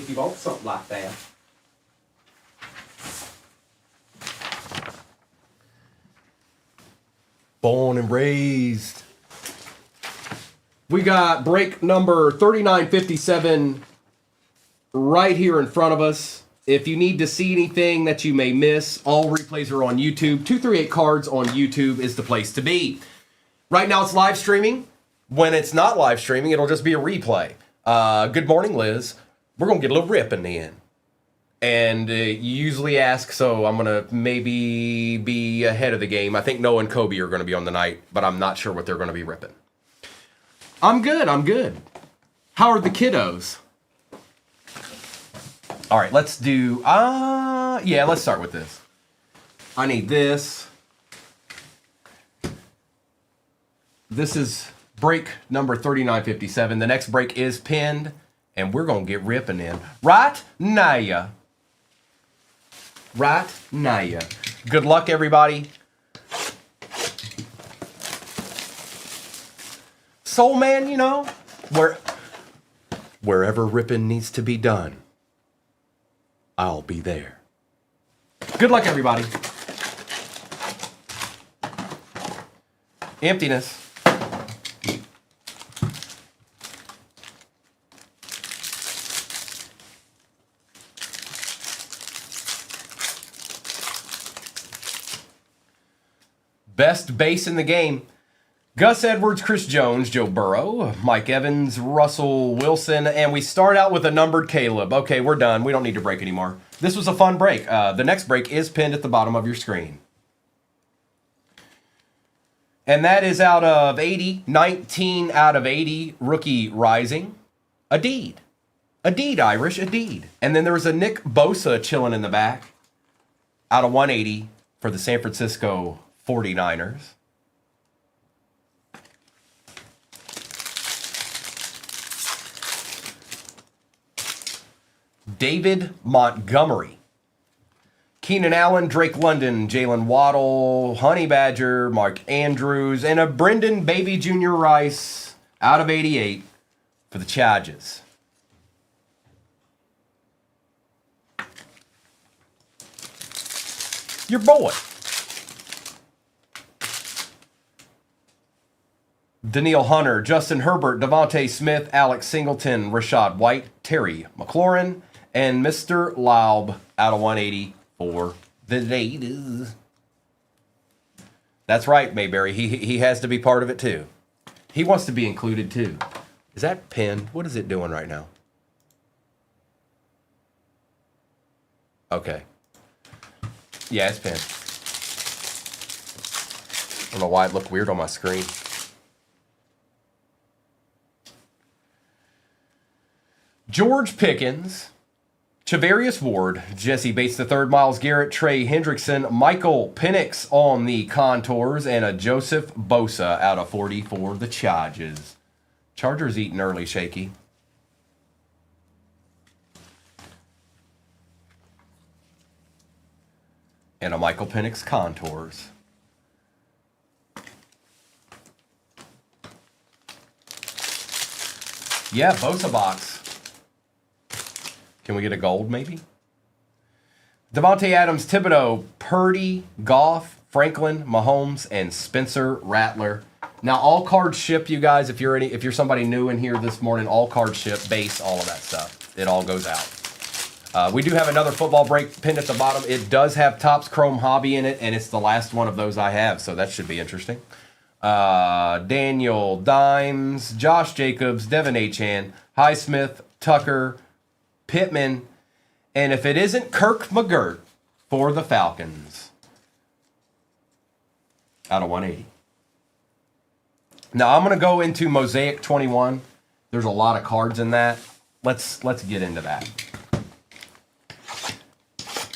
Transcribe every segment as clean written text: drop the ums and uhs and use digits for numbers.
if you want something like that. Born and raised. We got break number 3957 right here in front of us. If you need to see anything that you may miss, all replays are on YouTube. 238 Cards on YouTube is the place to be. Right now it's live streaming. When it's not live streaming, it'll just be a replay. Good morning, Liz. We're going to get a little ripping in. And you usually ask, so I'm going to maybe be ahead of the game. I think Noah and Kobe are going to be on the night, but I'm not sure what they're going to be ripping. I'm good. How are the kiddos? All right, let's do, let's start with this. I need this. This is break number 3957. The next break is pinned, and we're going to get ripping in. Right now. Good luck, everybody. Soul Man, you know, wherever ripping needs to be done, I'll be there. Good luck, everybody. Emptiness. Best base in the game. Gus Edwards, Chris Jones, Joe Burrow, Mike Evans, Russell Wilson, and we start out with a numbered Caleb. Okay, we're done. We don't need to break anymore. This was a fun break. The next break is pinned at the bottom of your screen. And that is out of 80, 19 out of 80, rookie rising. Adeed, Irish, Adeed. And then there was a Nick Bosa chilling in the back out of 180 for the San Francisco 49ers. David Montgomery. Keenan Allen, Drake London, Jalen Waddle, Honey Badger, Mark Andrews, and a Brendan Baby Jr. Rice out of 88 for the Chargers. Your boy. Daniil Hunter, Justin Herbert, Devontae Smith, Alex Singleton, Rashad White, Terry McLaurin, and Mr. Laub out of 180 for the Raiders. That's right, Mayberry. He has to be part of it too. He wants to be included too. Is that pinned? What is it doing right now? Okay. Yeah, it's pinned. I don't know why it looked weird on my screen. George Pickens, Chavarius Ward, Jesse Bates III, Myles Garrett, Trey Hendrickson, Michael Penix on the contours, and a Joseph Bosa out of 40 for the Chargers. Chargers eating early, Shaky. And a Michael Penix contours. Yeah, Bosa box. Can we get a gold, maybe? Devontae Adams, Thibodeau, Purdy, Goff, Franklin, Mahomes, and Spencer Rattler. Now, all cards ship, you guys. If you're somebody new in here this morning, all cards ship, base, all of that stuff. It all goes out. We do have another football break pinned at the bottom. It does have Topps Chrome Hobby in it, and it's the last one of those I have, so that should be interesting. Daniel Dimes, Josh Jacobs, Devin Achane, Highsmith, Tucker, Pittman, and if it isn't Kirk McGirt for the Falcons, out of 180. Now I'm going to go into Mosaic 21. There's a lot of cards in that. Let's get into that.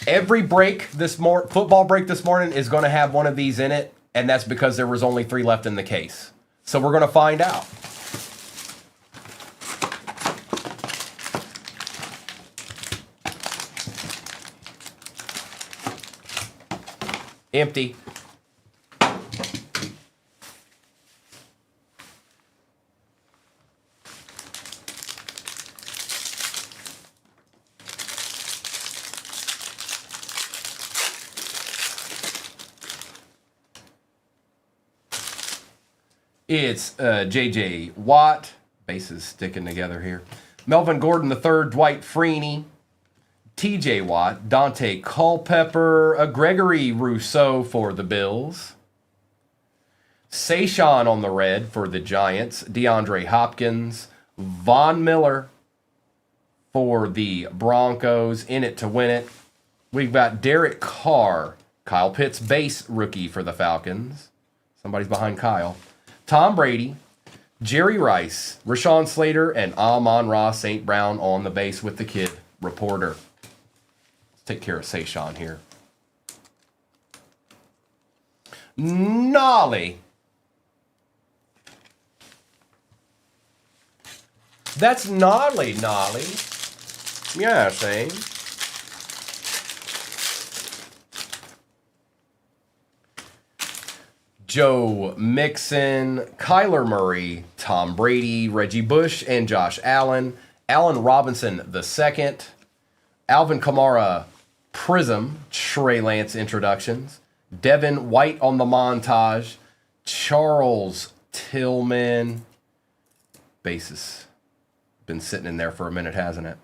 Every break football break this morning is going to have one of these in it, and that's because there was only 3 left in the case. So we're going to find out. Empty. It's J.J. Watt. Bases sticking together here. Melvin Gordon III, Dwight Freeney, T.J. Watt, Dante Culpepper, Gregory Rousseau for the Bills. Sayshawn on the red for the Giants. DeAndre Hopkins. Von Miller for the Broncos. In it to win it. We've got Derek Carr. Kyle Pitts base rookie for the Falcons. Somebody's behind Kyle. Tom Brady. Jerry Rice. Rashawn Slater. And Amon-Ra St. Brown on the base with the kid reporter. Let's take care of Sayshawn here. Nolly. That's gnarly. Yeah, same. Joe Mixon, Kyler Murray, Tom Brady, Reggie Bush, and Josh Allen. Allen Robinson II. Alvin Kamara, Prism, Trey Lance introductions. Devin White on the montage. Charles Tillman. Bases. Been sitting in there for a minute, hasn't it?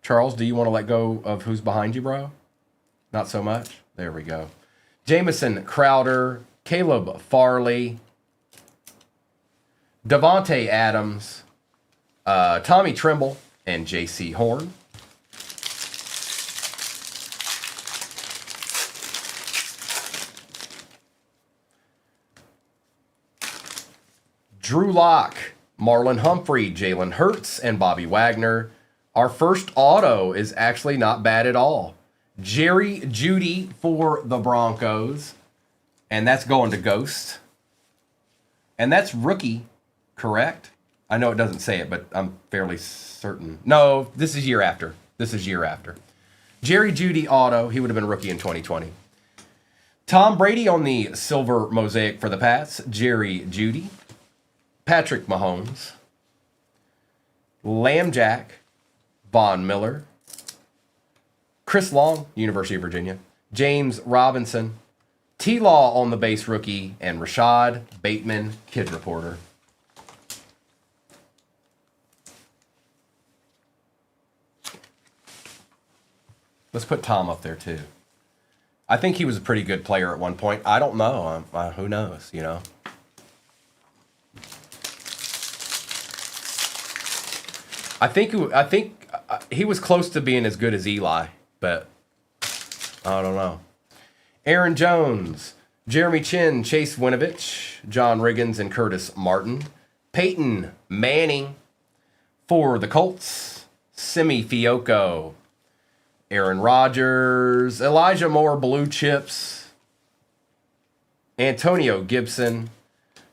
Charles, do you want to let go of who's behind you, bro? Not so much? There we go. Jamison Crowder, Caleb Farley, Devontae Adams, Tommy Trimble, and J.C. Horn. Drew Lock, Marlon Humphrey, Jalen Hurts, and Bobby Wagner. Our first auto is actually not bad at all. Jerry Jeudy for the Broncos. And that's going to Ghost. And that's rookie, correct? I know it doesn't say it, but I'm fairly certain. No, this is year after. Jerry Jeudy auto. He would have been rookie in 2020. Tom Brady on the silver mosaic for the Pats. Jerry Jeudy. Patrick Mahomes, Lamb Jack, Von Miller, Chris Long, University of Virginia, James Robinson, T-Law on the base rookie, and Rashad Bateman, kid reporter. Let's put Tom up there too. I think he was a pretty good player at one point. I don't know. Who knows, you know? I think he was close to being as good as Eli, but I don't know. Aaron Jones, Jeremy Chin, Chase Winovich, John Riggins, and Curtis Martin. Peyton Manning for the Colts. Simi Fioco. Aaron Rodgers. Elijah Moore, Blue Chips. Antonio Gibson.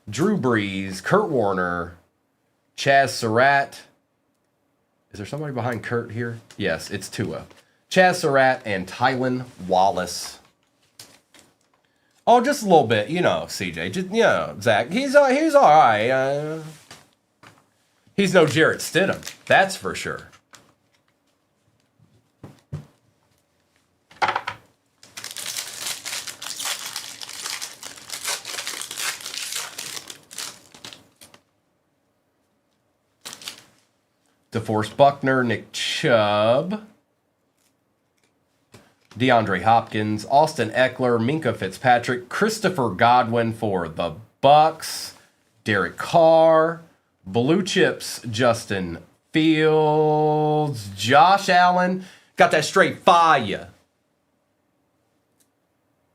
Drew Brees. Kurt Warner. Chaz Surratt. Is there somebody behind Kurt here? Yes, it's Tua. Chaz Surratt and Tylan Wallace. Oh, just a little bit, you know, CJ. Just, you know, Zach. He's all right. He's no Jarrett Stidham, that's for sure. DeForest Buckner, Nick Chubb, DeAndre Hopkins, Austin Eckler, Minka Fitzpatrick, Christopher Godwin for the Bucks, Derek Carr, Blue Chips, Justin Fields, Josh Allen, got that straight fire.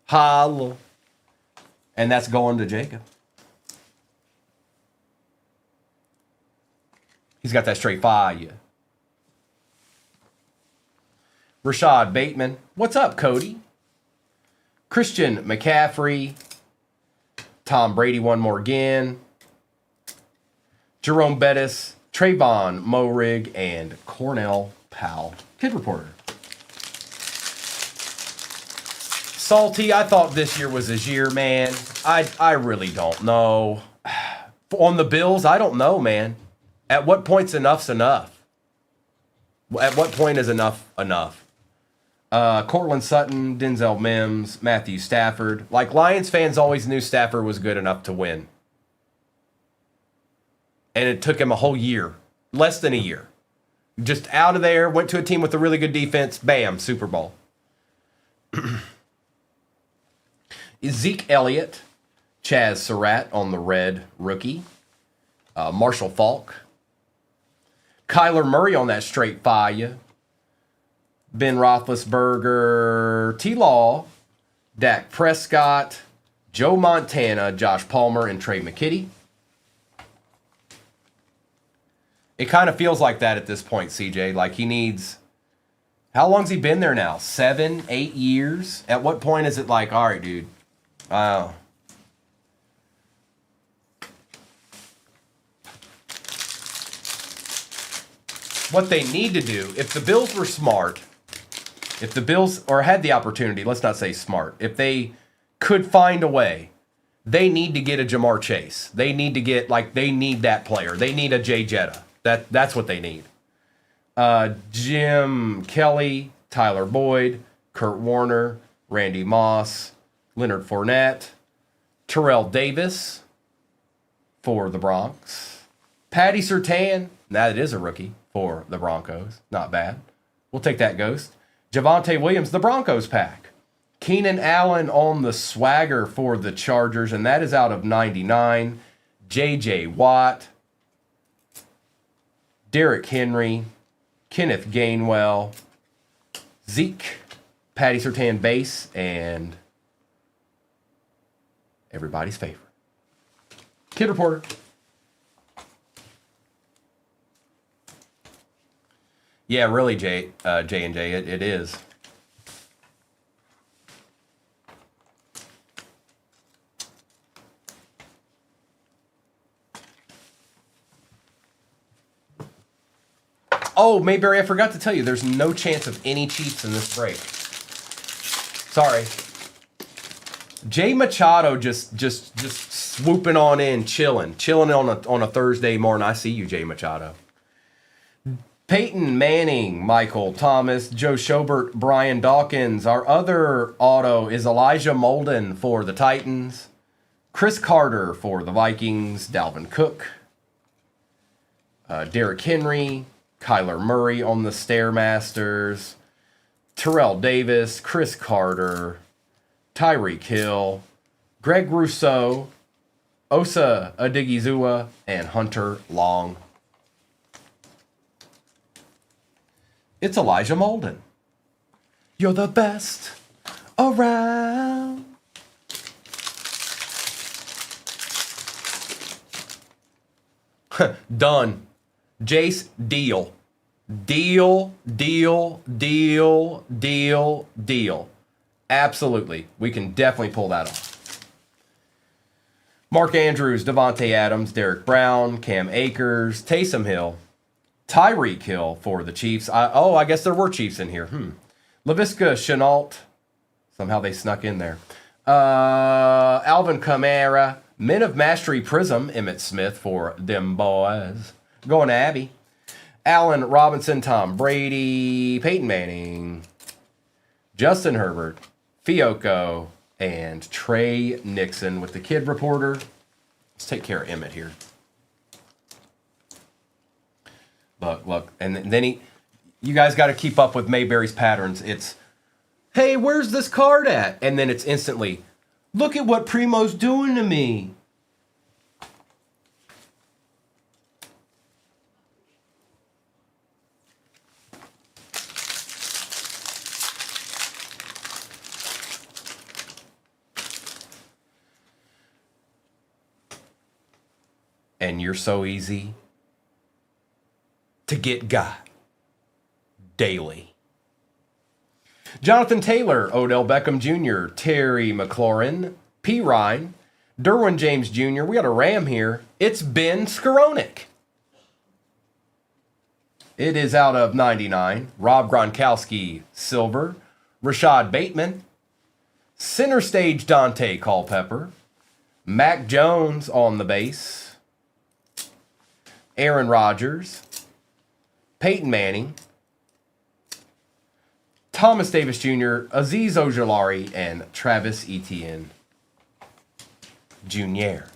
Holla. And that's going to Jacob. He's got that straight fire. Rashad Bateman. What's up, Cody? Christian McCaffrey. Tom Brady one more again. Jerome Bettis. Trayvon Moehrig. And Cornell Powell. Kid reporter. Salty, I thought this year was his year, man. I really don't know. On the Bills, I don't know, man. At what point's enough's enough? At what point is enough enough? Cortland Sutton, Denzel Mims, Matthew Stafford. Like, Lions fans always knew Stafford was good enough to win. And it took him a whole year, less than a year. Just out of there, went to a team with a really good defense, bam, Super Bowl. Zeke Elliott, Chaz Surratt on the red rookie. Marshall Faulk. Kyler Murray on that straight fire. Ben Roethlisberger, T-Law, Dak Prescott, Joe Montana, Josh Palmer, and Trey McKitty. It kind of feels like that at this point, CJ. Like he needs... How long's he been there now? 7, 8 years? At what point is it like, all right, dude, what they need to do, if the Bills were smart, if the Bills, or had the opportunity, let's not say smart, if they could find a way, they need to get a Jamar Chase. They need to get, like, they need that player. They need a Jay Jetta. That's what they need. Jim Kelly, Tyler Boyd, Kurt Warner, Randy Moss, Leonard Fournette, Terrell Davis for the Bronx, Patty Surtain, that is a rookie for the Broncos. Not bad. We'll take that ghost. Javonte Williams, the Broncos pack. Keenan Allen on the swagger for the Chargers, and that is out of 99. J.J. Watt, Derrick Henry, Kenneth Gainwell, Zeke, Patty Surtain base, and everybody's favorite, Kid Reporter. Yeah, really, J and J, it is. Oh, Mayberry, I forgot to tell you, there's no chance of any Chiefs in this break. Sorry. Jay Machado just swooping on in, chilling on a Thursday morning. I see you, Jay Machado. Peyton Manning, Michael Thomas, Joe Schobert, Brian Dawkins. Our other auto is Elijah Molden for the Titans. Chris Carter for the Vikings. Dalvin Cook. Derrick Henry. Kyler Murray on the Stairmasters. Terrell Davis. Chris Carter. Tyreek Hill. Greg Rousseau. Osa Odigizua. And Hunter Long. It's Elijah Molden. You're the best around. Done. Jace, deal. Deal. Absolutely. We can definitely pull that off. Mark Andrews, Devontae Adams, Derek Brown, Cam Akers, Taysom Hill, Tyreek Hill for the Chiefs. I guess there were Chiefs in here. LaVisca Chenault. Somehow they snuck in there. Alvin Kamara. Men of Mastery Prism. Emmitt Smith for them boys. Going to Abby. Allen Robinson. Tom Brady. Peyton Manning. Justin Herbert. Fiocco. And Trey Nixon with the Kid Reporter. Let's take care of Emmett here. Look, and then you guys got to keep up with Mayberry's patterns. It's, hey, where's this card at? And then it's instantly, look at what Primo's doing to me. And you're so easy to get got daily. Jonathan Taylor, Odell Beckham Jr., Terry McLaurin, P. Ryan, Derwin James Jr. We got a Ram here. It's Ben Skowronek. It is out of 99. Rob Gronkowski, silver. Rashad Bateman. Center stage Dante Culpepper. Mac Jones on the base. Aaron Rodgers. Peyton Manning, Thomas Davis Jr., Azeez Ojulari, and Travis Etienne Jr.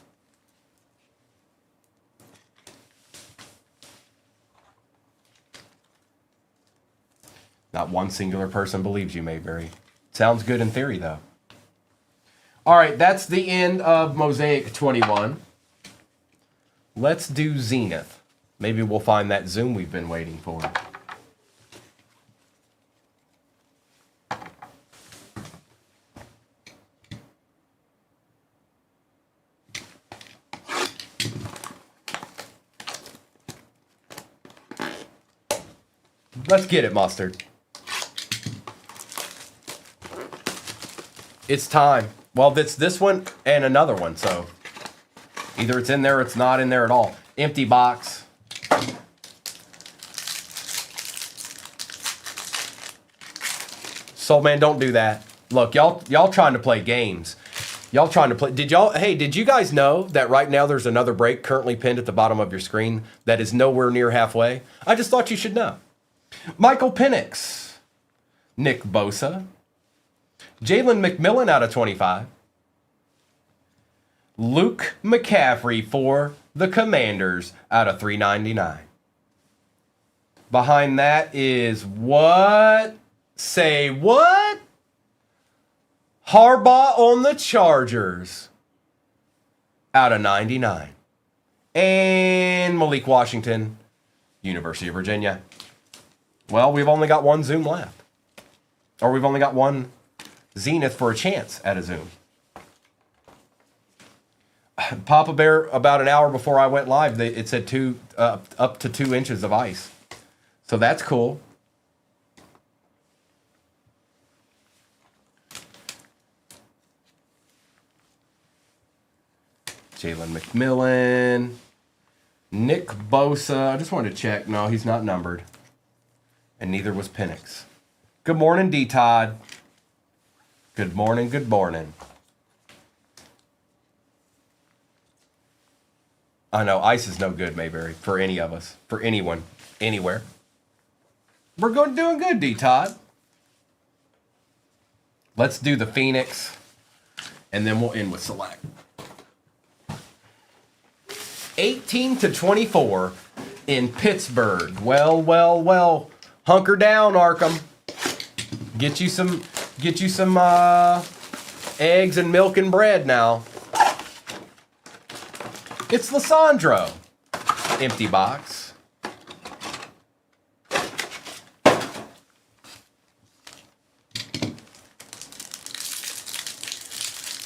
Not one singular person believes you, Mayberry. Sounds good in theory, though. All right, that's the end of Mosaic 21. Let's do Zenith. Maybe we'll find that Zoom we've been waiting for. Let's get it, Mustard. It's time. Well, it's this one and another one, so either it's in there or it's not in there at all. Empty box. Soul Man, don't do that. Look, y'all trying to play games. Y'all trying to play. Did you guys know that right now there's another break currently pinned at the bottom of your screen that is nowhere near halfway? I just thought you should know. Michael Penix, Nick Bosa, Jalen McMillan out of 25, Luke McCaffrey for the Commanders out of 399. Behind that is what? Say what? Harbaugh on the Chargers out of 99. And Malik Washington, University of Virginia. Well, we've only got one Zoom left. Or we've only got one Zenith for a chance at a Zoom. Papa Bear, about an hour before I went live, it said up to 2 inches of ice. So that's cool. Jalen McMillan. Nick Bosa. I just wanted to check. No, he's not numbered. And neither was Penix. Good morning, D-Todd. Good morning, good morning. I know, ice is no good, Mayberry, for any of us, for anyone, anywhere. We're doing good, D-Todd. Let's do the Phoenix, and then we'll end with Select. 18 to 24 in Pittsburgh. Well. Hunker down, Arkham. Get you some eggs and milk and bread now. It's Lysandro. Empty box.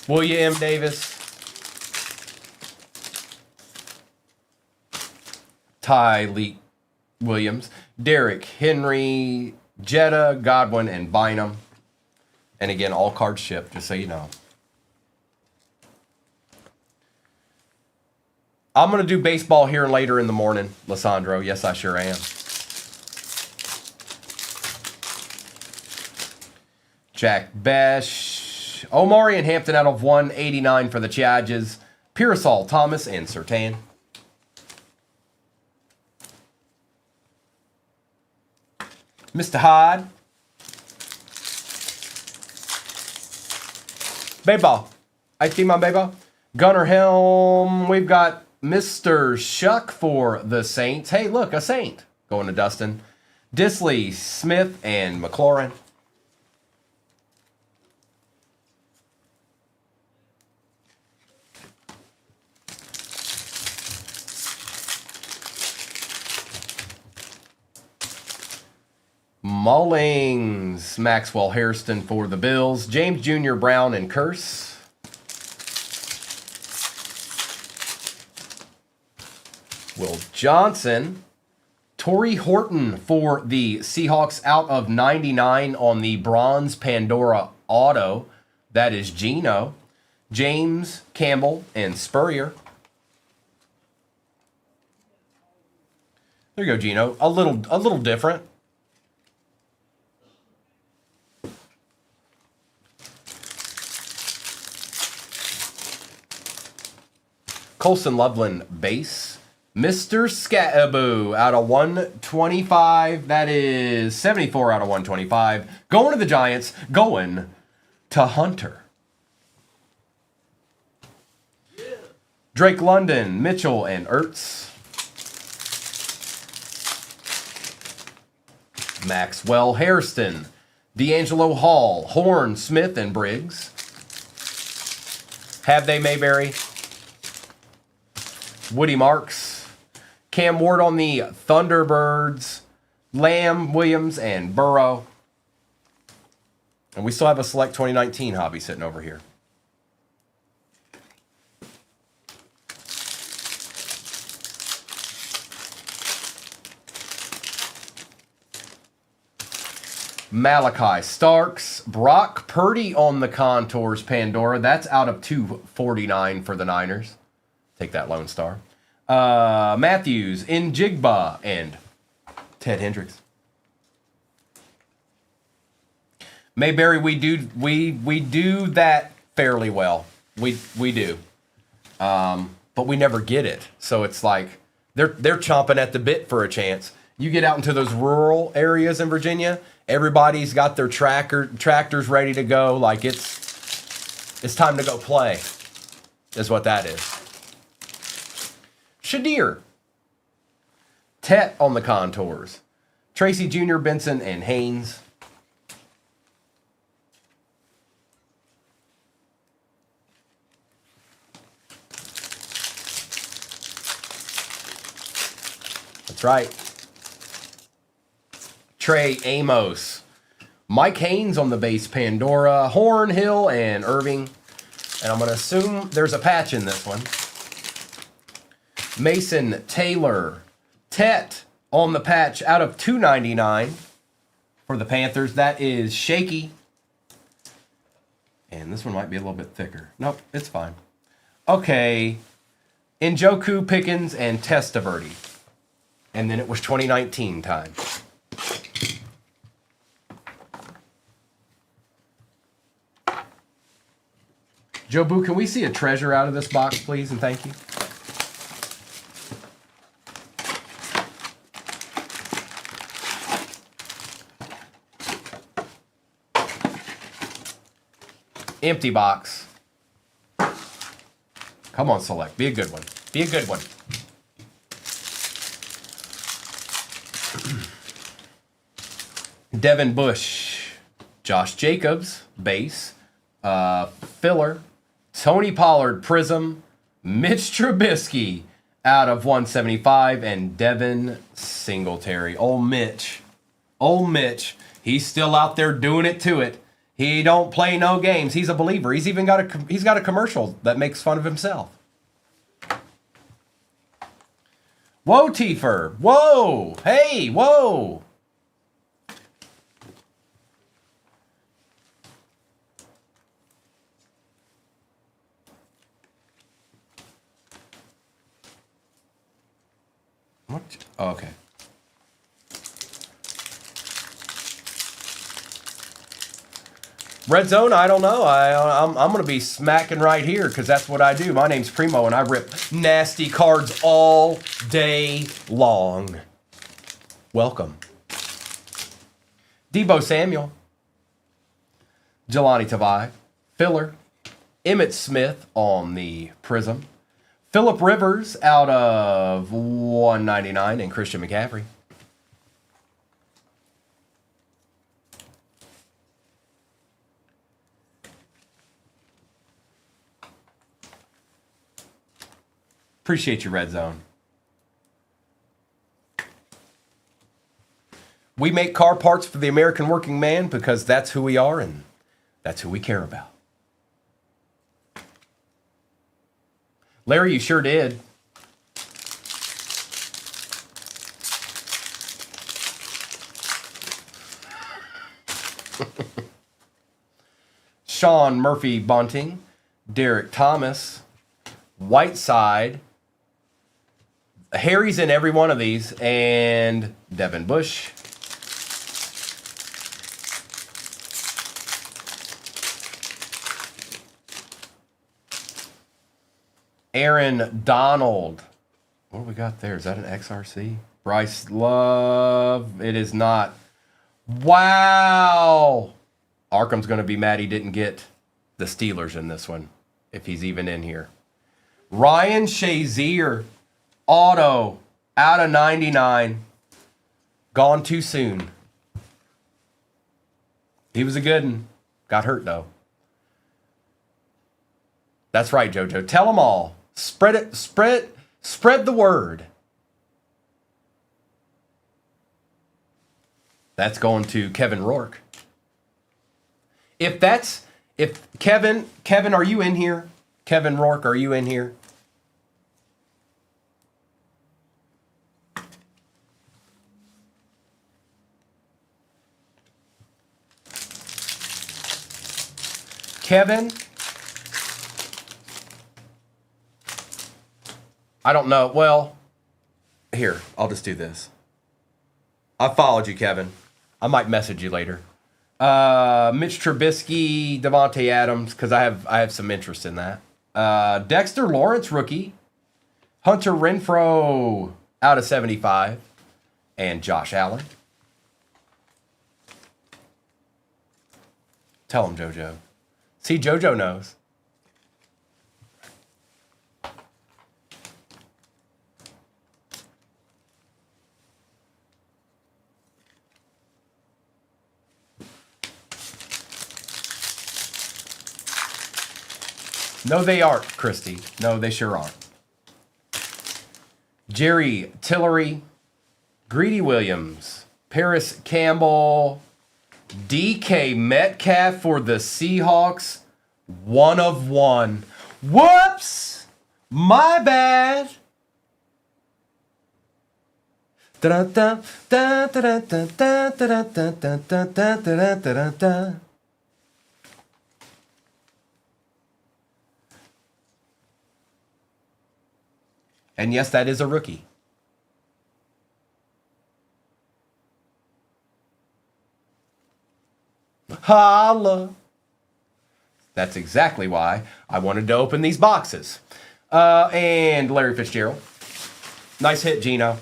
William Davis. Ty Lee Williams. Derrick Henry. Jetta, Godwin, and Bynum. And again, all cards shipped, just so you know. I'm going to do baseball here later in the morning, Lysandro. Yes, I sure am. Jack Besh. Omari and Hampton out of 189 for the Chargers. Pearsall, Thomas, and Surtain. Mr. Hyde. Baseball. I see my baseball. Gunnar Helm. We've got Mr. Shuck for the Saints. Hey, look, a Saint. Going to Dustin. Disley, Smith, and McLaurin. Mullings, Maxwell Hairston for the Bills. James Jr. Brown and Curse. Will Johnson. Torrey Horton for the Seahawks out of 99 on the Bronze Pandora Auto. That is Gino. James Campbell and Spurrier. There you go, Gino. A little different. Colson Loveland base. Mr. Scattaboo out of 125. That is 74 out of 125. Going to the Giants. Going to Hunter. Yeah. Drake London, Mitchell, and Ertz. Maxwell Hairston, D'Angelo Hall, Horn, Smith, and Briggs. Have they, Mayberry? Woody Marks, Cam Ward on the Thunderbirds, Lamb, Williams, and Burrow. And we still have a select 2019 hobby sitting over here. Malachi Starks, Brock Purdy on the Contours Pandora. That's out of 249 for the Niners. Take that, Lone Star. Matthews, Njigba, and Ted Hendricks. Mayberry, we do that fairly well. We do, but we never get it. So it's like they're chomping at the bit for a chance. You get out into those rural areas in Virginia, everybody's got their tractors ready to go. Like it's time to go play, is what that is. Shadir, Tet on the Contours, Tracy Jr., Benson, and Haynes. That's right. Trey Amos, Mike Haynes on the base Pandora, Horn, Hill, and Irving. And I'm going to assume there's a patch in this one. Mason Taylor, Tet on the patch out of 299 for the Panthers. That is shaky. And this one might be a little bit thicker. Nope, it's fine. Okay. Njoku, Pickens, and Testaverde. And then it was 2019 time. Joe Boo, can we see a treasure out of this box, please, and thank you? Empty box. Come on, Select. Be a good one. Be a good one. Devin Bush, Josh Jacobs, base, filler, Tony Pollard, Prism, Mitch Trubisky out of 175, and Devin Singletary. Old Mitch, he's still out there doing it to it. He don't play no games. He's a believer. He's even got a commercial that makes fun of himself. Whoa, Tiefer. Whoa. Hey, whoa. What? Oh, okay. Red Zone, I don't know. I'm going to be smacking right here because that's what I do. My name's Primo, and I rip nasty cards all day long. Welcome. Debo Samuel. Jelani Tavai. Filler. Emmitt Smith on the Prism. Phillip Rivers out of 199, and Christian McCaffrey. Appreciate you, Red Zone. We make car parts for the American working man because that's who we are and that's who we care about. Larry, you sure did. Sean Murphy Bunting, Derek Thomas, Whiteside, Harry's in every one of these, and Devin Bush. Aaron Donald. What do we got there? Is that an XRC? Bryce Love. It is not. Wow. Arkham's going to be mad he didn't get the Steelers in this one, if he's even in here. Ryan Shazier. Auto. Out of 99. Gone too soon. He was a good one. Got hurt, though. That's right, JoJo. Tell them all. Spread it. Spread the word. That's going to Kevin Rourke. If Kevin, are you in here? Kevin Rourke, are you in here? Kevin? I don't know. Well, here, I'll just do this. I followed you, Kevin. I might message you later. Mitch Trubisky, Devontae Adams, because I have some interest in that. Dexter Lawrence, rookie. Hunter Renfrow, out of 75. And Josh Allen. Tell him, JoJo. See, JoJo knows. No, they aren't, Christy. No, they sure aren't. Jerry Tillery, Greedy Williams, Paris Campbell, DK Metcalf for the Seahawks. 1 of 1. Whoops! My bad. And yes, that is a rookie. Holla. That's exactly why I wanted to open these boxes. And Larry Fitzgerald. Nice hit, Gino.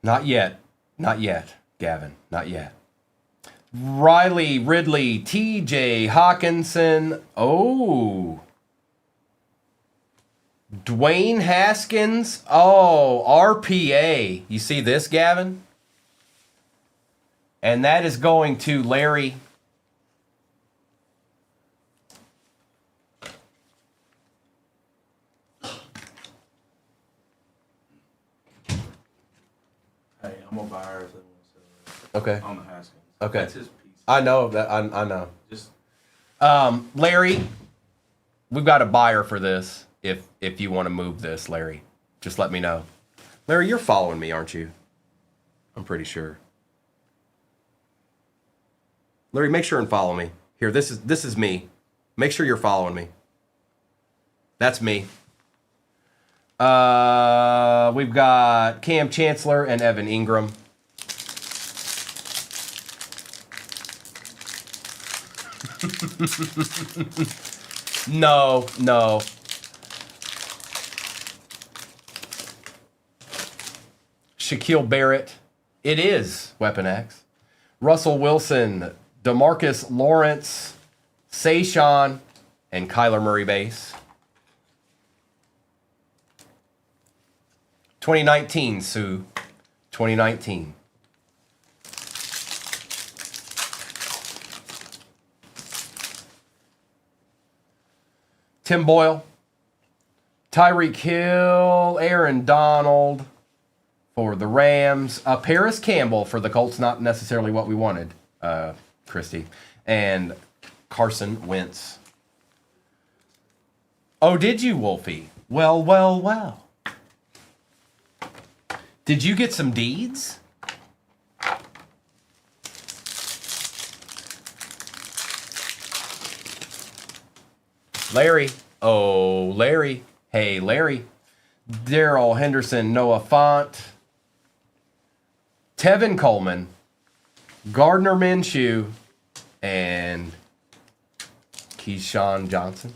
Not yet. Not yet, Gavin. Not yet. Riley Ridley, TJ Hawkinson. Oh. Dwayne Haskins. Oh, RPA. You see this, Gavin? And that is going to Larry. Hey, I'm a buyer. Okay. On the Haskins. Okay. That's his piece. I know that. I know. Just Larry, we've got a buyer for this. If you want to move this, Larry, just let me know. Larry, you're following me, aren't you? I'm pretty sure. Larry, make sure and follow me. Here, this is me. Make sure you're following me. That's me. We've got Cam Chancellor and Evan Ingram. No. Shaquille Barrett. It is Weapon X. Russell Wilson, DeMarcus Lawrence, Sayshawn, and Kyler Murray base. 2019, Sue. 2019. Tim Boyle, Tyreek Hill, Aaron Donald for the Rams, Paris Campbell for the Colts, not necessarily what we wanted, Christy, and Carson Wentz. Oh, did you, Wolfie? Well. Did you get some deeds? Larry. Oh, Larry. Hey, Larry. Daryl Henderson, Noah Font. Tevin Coleman. Gardner Minshew. And Keyshawn Johnson.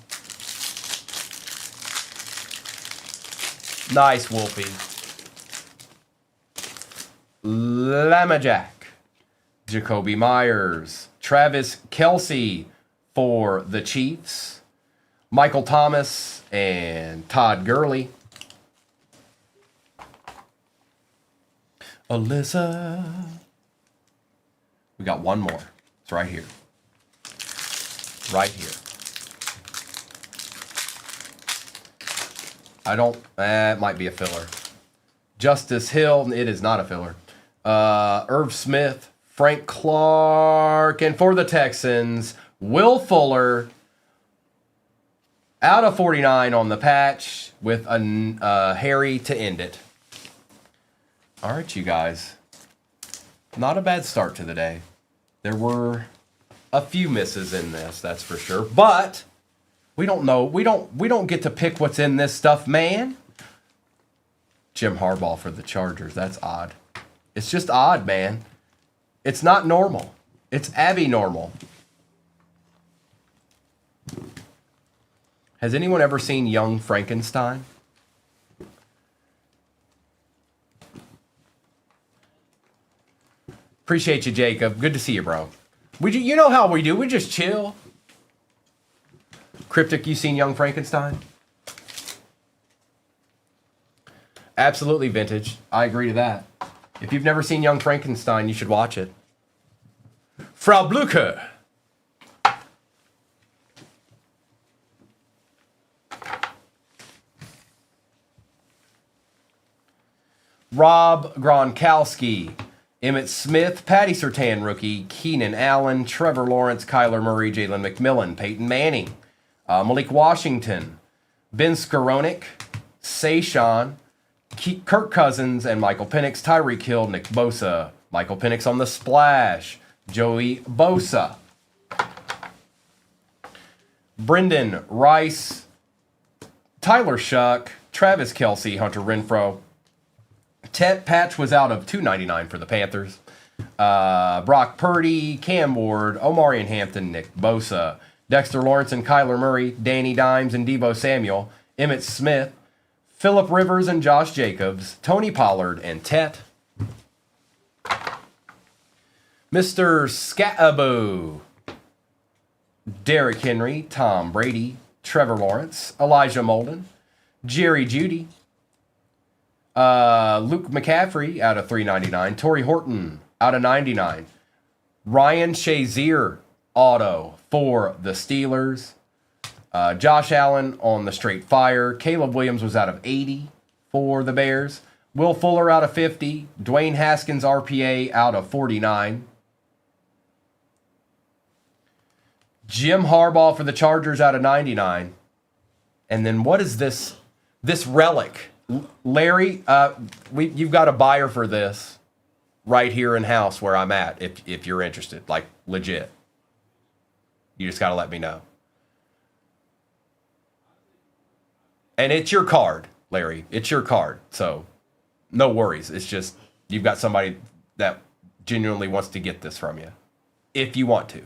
Nice, Wolfie. Lamajack. Jacoby Myers. Travis Kelce for the Chiefs. Michael Thomas and Todd Gurley Alyssa. We got one more. It's right here. Right here. It might be a filler. Justice Hill, it is not a filler. Irv Smith, Frank Clark, and for the Texans, Will Fuller, out of 49 on the patch with a Harry to end it. All right, you guys. Not a bad start to the day. There were a few misses in this, that's for sure. But we don't know. We don't get to pick what's in this stuff, man. Jim Harbaugh for the Chargers. That's odd. It's just odd, man. It's not normal. It's abnormal. Has anyone ever seen Young Frankenstein? Appreciate you, Jacob. Good to see you, bro. You know how we do. We just chill. Cryptic, you seen Young Frankenstein? Absolutely vintage. I agree to that. If you've never seen Young Frankenstein, you should watch it. Frau Blucher. Rob Gronkowski. Emmitt Smith, Patty Surtain rookie, Keenan Allen, Trevor Lawrence, Kyler Murray, Jalen McMillan, Peyton Manning, Malik Washington, Ben Skowronek, Saquon, Kirk Cousins, and Michael Penix, Tyreek Hill, Nick Bosa, Michael Penix on the splash, Joey Bosa, Brendan Rice, Tyler Shuck, Travis Kelce, Hunter Renfrow. Tet Patch was out of $2.99 for the Panthers. Brock Purdy, Cam Ward, Omarion Hampton, Nick Bosa, Dexter Lawrence and Kyler Murray, Danny Dimes and Deebo Samuel, Emmitt Smith, Phillip Rivers and Josh Jacobs, Tony Pollard and Tet. Mr. Scatabo, Derrick Henry, Tom Brady, Trevor Lawrence, Elijah Molden, Jerry Jeudy, Luke McCaffrey out of $3.99. Torrey Horton out of $99. Ryan Shazier auto for the Steelers. Josh Allen on the straight fire. Caleb Williams was out of $80 for the Bears. Will Fuller out of $50. Dwayne Haskins RPA out of $49. Jim Harbaugh for the Chargers out of $99. And then what is this relic? Larry, you've got a buyer for this right here in house where I'm at. If you're interested, like legit, you just got to let me know. And it's your card, Larry. It's your card, so no worries. It's just you've got somebody that genuinely wants to get this from you, if you want to.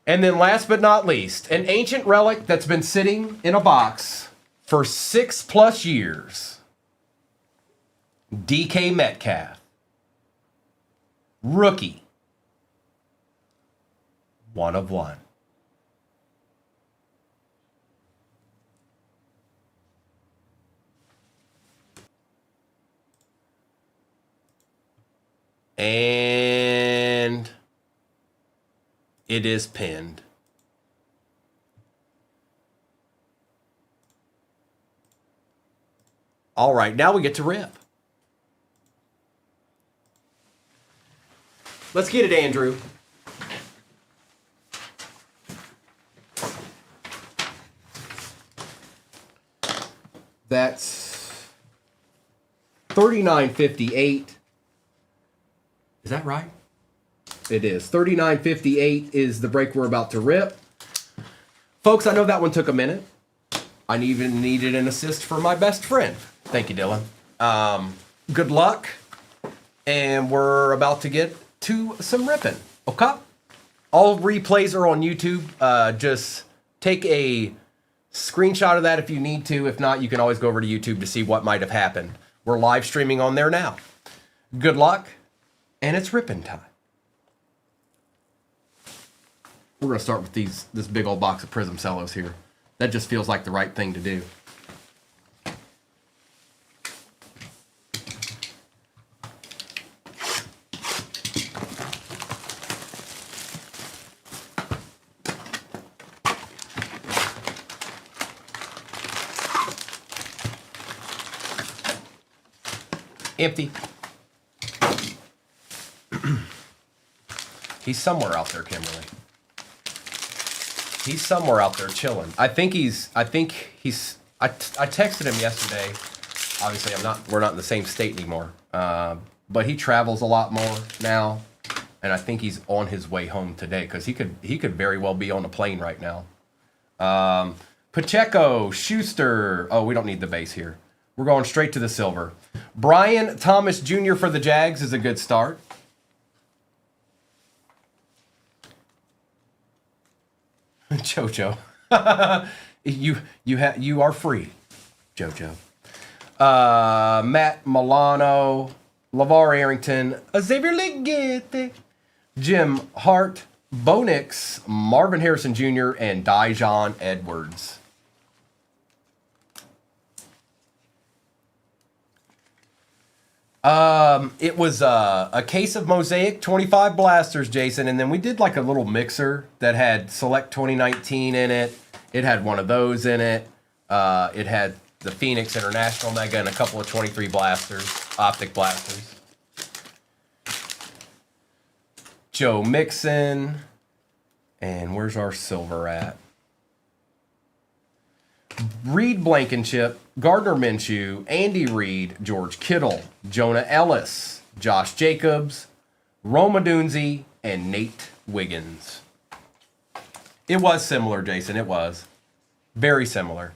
And then last but not least, an ancient relic that's been sitting in a box for 6+ years. DK Metcalf. Rookie. 1 of 1. And it is pinned. All right, now we get to rip. Let's get it, Andrew. That's $39.58. Is that right? It is. $39.58 is the break we're about to rip. Folks, I know that one took a minute. I even needed an assist from my best friend. Thank you, Dylan. Good luck. And we're about to get to some ripping. Okay? All replays are on YouTube. Just take a screenshot of that if you need to. If not, you can always go over to YouTube to see what might have happened. We're live streaming on there now. Good luck. And it's ripping time. We're going to start with this big old box of Prism Cellos here. That just feels like the right thing to do. Empty. He's somewhere out there, Kimberly. He's somewhere out there chilling. I texted him yesterday. Obviously, we're not in the same state anymore. But he travels a lot more now. And I think he's on his way home today because he could very well be on a plane right now. Pacheco, Schuster. Oh, we don't need the base here. We're going straight to the silver. Brian Thomas Jr. for the Jags is a good start. Jojo. you are free, Jojo. Matt Milano, LeVar Arrington, Xavier Legette, Jim Hart, Bo Nix, Marvin Harrison Jr., and Dijon Edwards. It was a case of Mosaic 25 blasters, Jason, and then we did like a little mixer that had Select 2019 in it. It had one of those in it. It had the Phoenix International Mega and a couple of 23 blasters, optic blasters. Joe Mixon. And where's our silver at? Reed Blankenship, Gardner Minshew, Andy Reid, George Kittle, Jonah Ellis, Josh Jacobs, Roma Dunze, and Nate Wiggins. It was similar, Jason. It was. Very similar.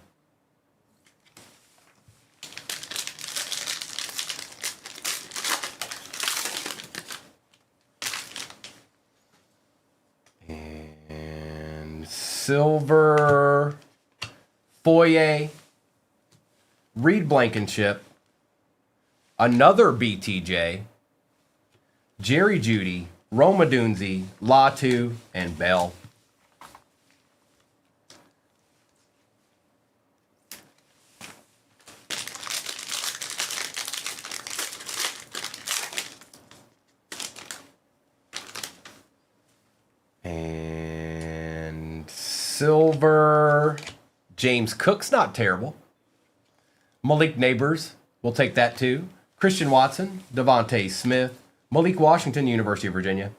And silver, Foye, Reed Blankenship, another BTJ, Jerry Jeudy, Roma Dunze, Latu, and Bell. And silver, James Cook's not terrible. Malik Neighbors, we'll take that too. Christian Watson, Devontae Smith, Malik Washington, University of Virginia,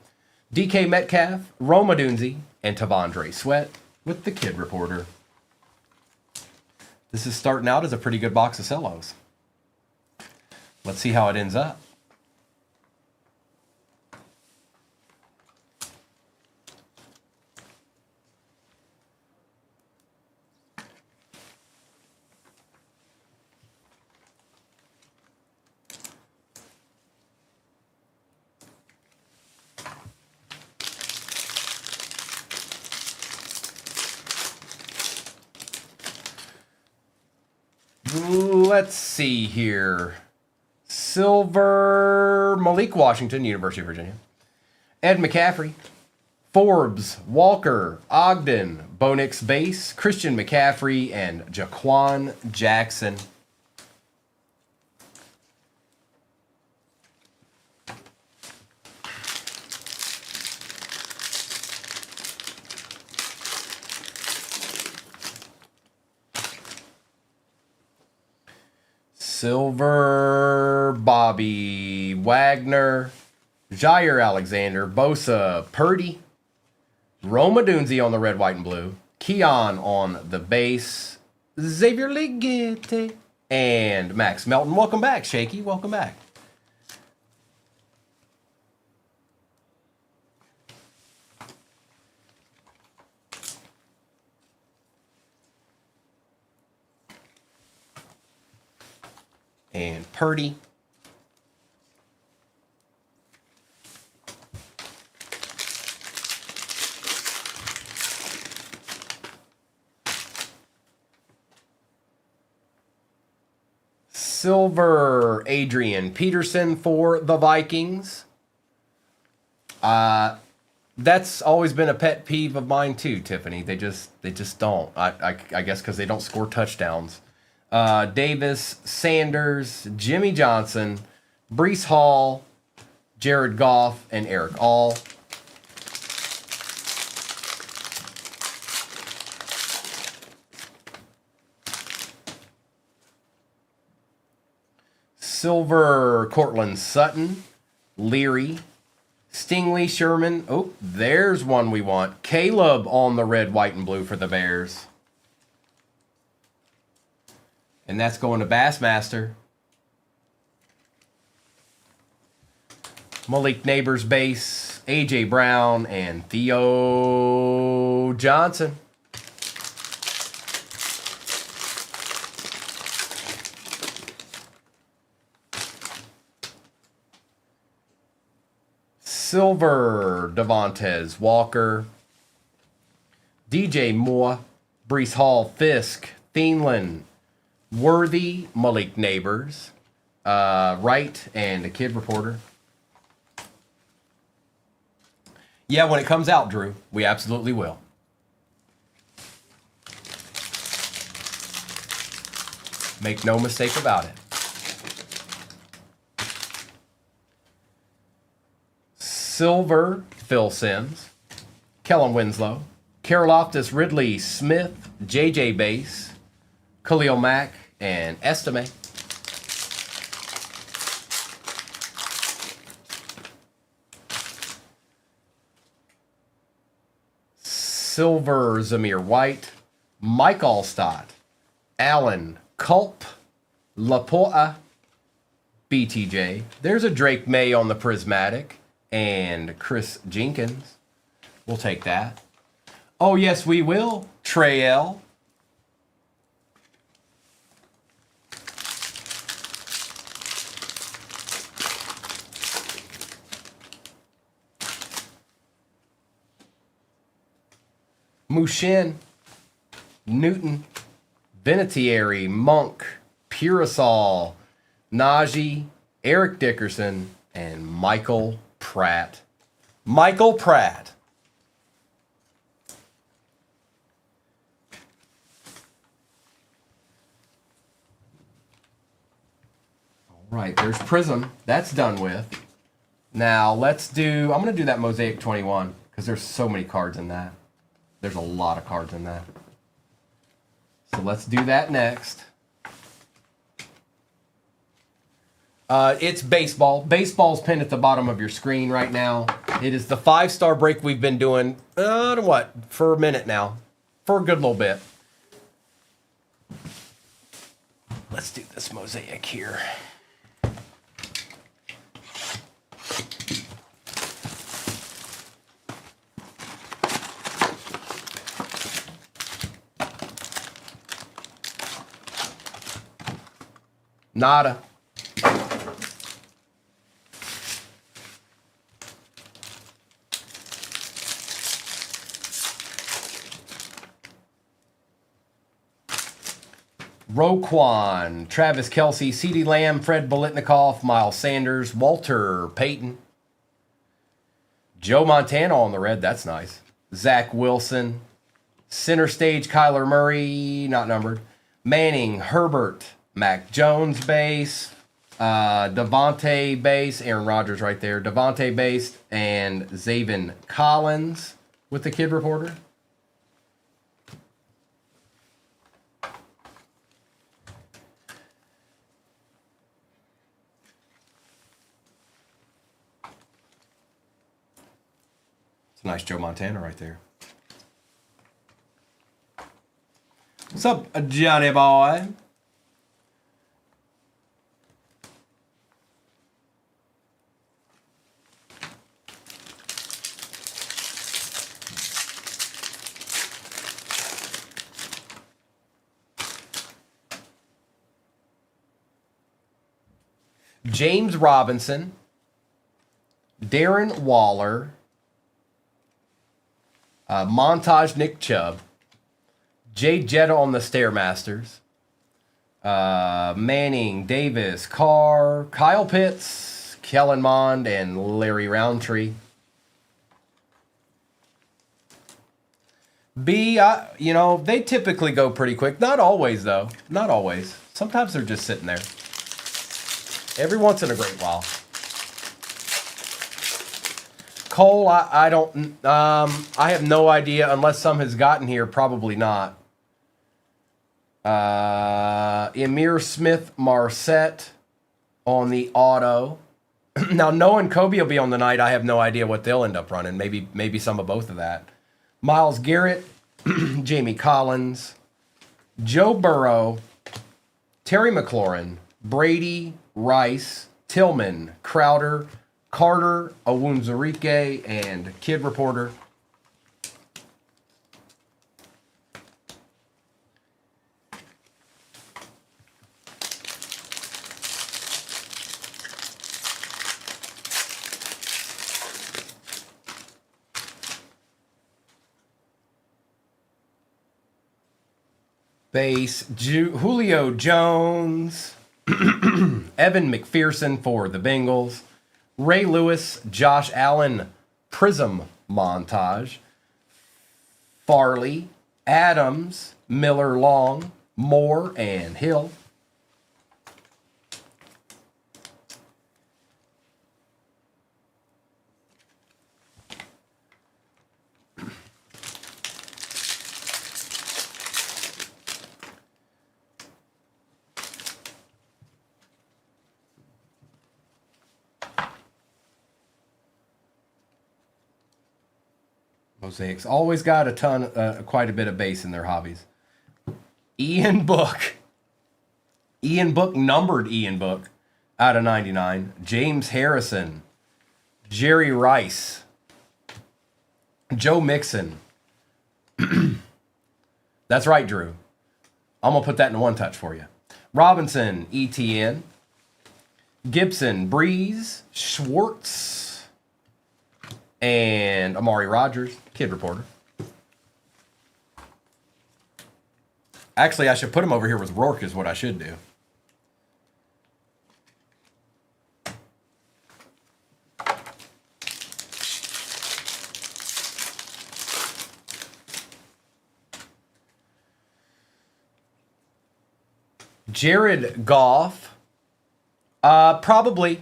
DK Metcalf, Roma Dunze, and Tavondre Sweat with the Kid Reporter. This is starting out as a pretty good box of cellos. Let's see how it ends up. Let's see here. Silver, Malik Washington, University of Virginia. Ed McCaffrey. Forbes, Walker, Ogden, Bo Nix Base, Christian McCaffrey, and Jaquan Jackson. Silver, Bobby Wagner, Jair Alexander, Bosa, Purdy, Roma Dunze on the red, white, and blue, Keon on the base, Xavier Legette, and Max Melton. Welcome back, Shaky. Welcome back. And Purdy. Silver, Adrian Peterson for the Vikings. That's always been a pet peeve of mine too, Tiffany. They just don't. I guess because they don't score touchdowns. Davis, Sanders, Jimmy Johnson, Breece Hall, Jared Goff, and Eric All. Silver, Cortland Sutton, Leary, Stingley, Sherman. Oh, there's one we want. Caleb on the red, white, and blue for the Bears. And that's going to Bassmaster. Malik Neighbors base, A.J. Brown, and Theo Johnson. Silver, Devontae Walker, DJ Moore, Brees Hall, Fisk, Thielen, Worthy, Malik Neighbors, Wright, and the Kid Reporter. Yeah, when it comes out, Drew, we absolutely will. Make no mistake about it. Silver, Phil Simms, Kellen Winslow, Karloftis Ridley Smith, JJ Base, Khalil Mack, and Estime. Silver, Zamir White, Mike Allstott, Allen, Culp, Laporta, BTJ. There's a Drake May on the Prismatic, and Chris Jenkins. We'll take that. Oh, yes, we will. Trey L. Mushin, Newton, Vinatieri, Monk, Purasol, Najee, Eric Dickerson, and Michael Pratt. Michael Pratt. All right, there's Prism. That's done with. Now let's do, I'm going to do that Mosaic 21 because there's so many cards in that. There's a lot of cards in that. So let's do that next. It's baseball. Baseball's pinned at the bottom of your screen right now. It is the 5-star break we've been doing, for a minute now. For a good little bit. Let's do this Mosaic here. Nada. Roquan, Travis Kelce, CeeDee Lamb, Fred Biletnikoff, Miles Sanders, Walter Payton, Joe Montana on the red, that's nice. Zach Wilson, center stage Kyler Murray, not numbered. Manning, Herbert, Mac Jones base, Devontae base, Aaron Rodgers right there, Devontae base, and Zaven Collins with the Kid Reporter. It's a nice Joe Montana right there. What's up, Johnny boy? James Robinson, Darren Waller, Montage Nick Chubb, Jay Jetta on the Stairmasters, Manning, Davis, Carr, Kyle Pitts, Kellen Mond, and Larry Roundtree. B, they typically go pretty quick. Not always, though. Not always. Sometimes they're just sitting there. Every once in a great while. Cole, I don't, I have no idea unless some has gotten here. Probably not. Emir Smith Marset, on the auto. Now, knowing Kobe will be on the night, I have no idea what they'll end up running. Maybe some of both of that. Myles Garrett, Jamie Collins, Joe Burrow, Terry McLaurin, Brady, Rice, Tillman, Crowder, Carter, Owunzurike, and Kid Reporter. Base, Julio Jones, Evan McPherson for the Bengals, Ray Lewis, Josh Allen, Prism Montage, Farley, Adams, Miller Long, Moore, and Hill. Mosaics always got quite a bit of base in their hobbies. Ian Book, numbered Ian Book, out of 99. James Harrison, Jerry Rice, Joe Mixon. That's right, Drew. I'm gonna put that in one touch for you. Robinson, ETN, Gibson, Breeze, Schwartz, and Amari Rogers, Kid Reporter. Actually, I should put him over here with Rourke is what I should do. Jared Goff. Probably.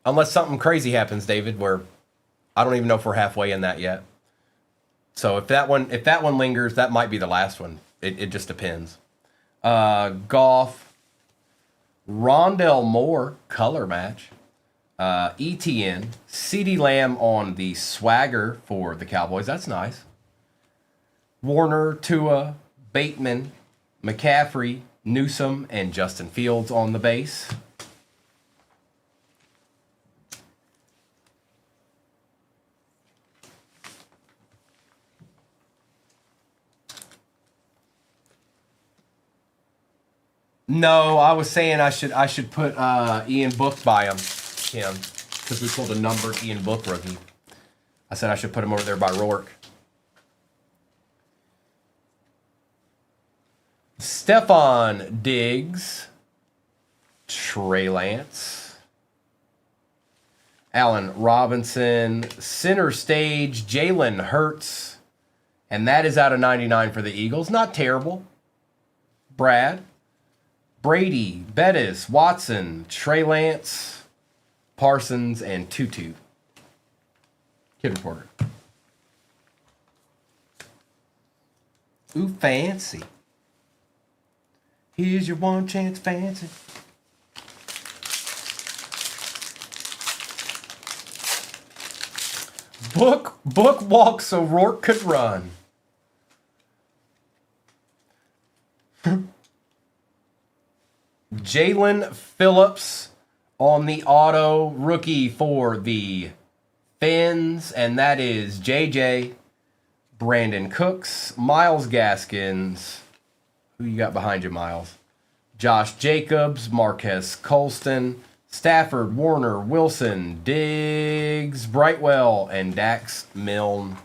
Unless something crazy happens, David, where I don't even know if we're halfway in that yet. So if that one lingers, that might be the last one. It just depends. Goff, Rondell Moore, color match. ETN, CeeDee Lamb on the swagger for the Cowboys. That's nice. Warner, Tua, Bateman, McCaffrey, Newsome, and Justin Fields on the base. No, I was saying I should put Ian Book by him, because we pulled a numbered Ian Book rookie. I said I should put him over there by Rourke. Stephon Diggs, Trey Lance, Allen Robinson, center stage, Jalen Hurts, and that is out of 99 for the Eagles. Not terrible. Brad, Brady, Bettis, Watson, Trey Lance, Parsons, and Tutu. Kid Reporter. Ooh, fancy. Here's your one chance, fancy. Book walks so Rourke could run. Jalen Phillips on the auto rookie for the Fins, and that is JJ, Brandon Cooks, Miles Gaskins. Who you got behind you, Miles? Josh Jacobs, Marquez Colston, Stafford, Warner, Wilson, Diggs, Brightwell, and Dax Milne.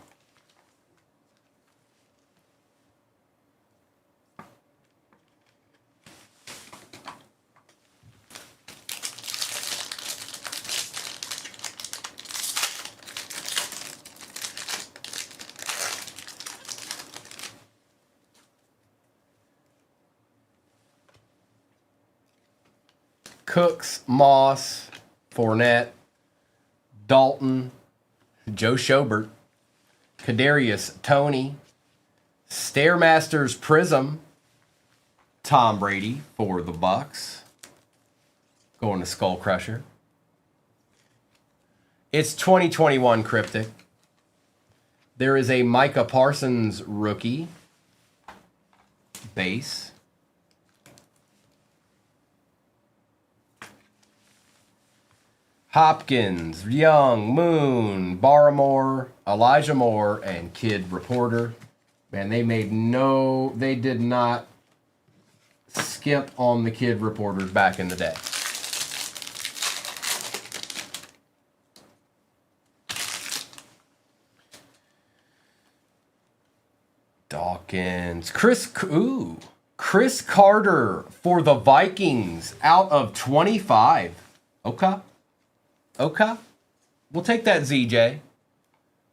Cooks, Moss, Fournette, Dalton, Joe Schobert, Kadarius Toney, Stairmasters Prism, Tom Brady for the Bucks. Going to Skull Crusher. It's 2021 Cryptic. There is a Micah Parsons rookie base. Hopkins, Young, Moon, Barmore, Elijah Moore, and Kid Reporter. Man, they did not skip on the Kid Reporters back in the day. Dawkins, Chris Carter for the Vikings out of 25. Okay. We'll take that, ZJ.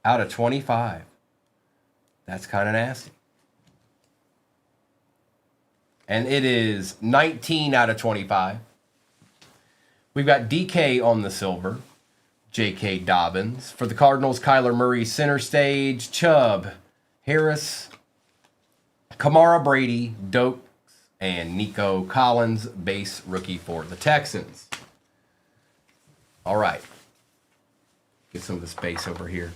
Out of 25. That's kind of nasty. And it is 19 out of 25. We've got DK on the silver. J.K. Dobbins. For the Cardinals, Kyler Murray center stage. Chubb, Harris, Kamara Brady, Dokes, and Nico Collins, base rookie for the Texans. All right. Get some of the space over here.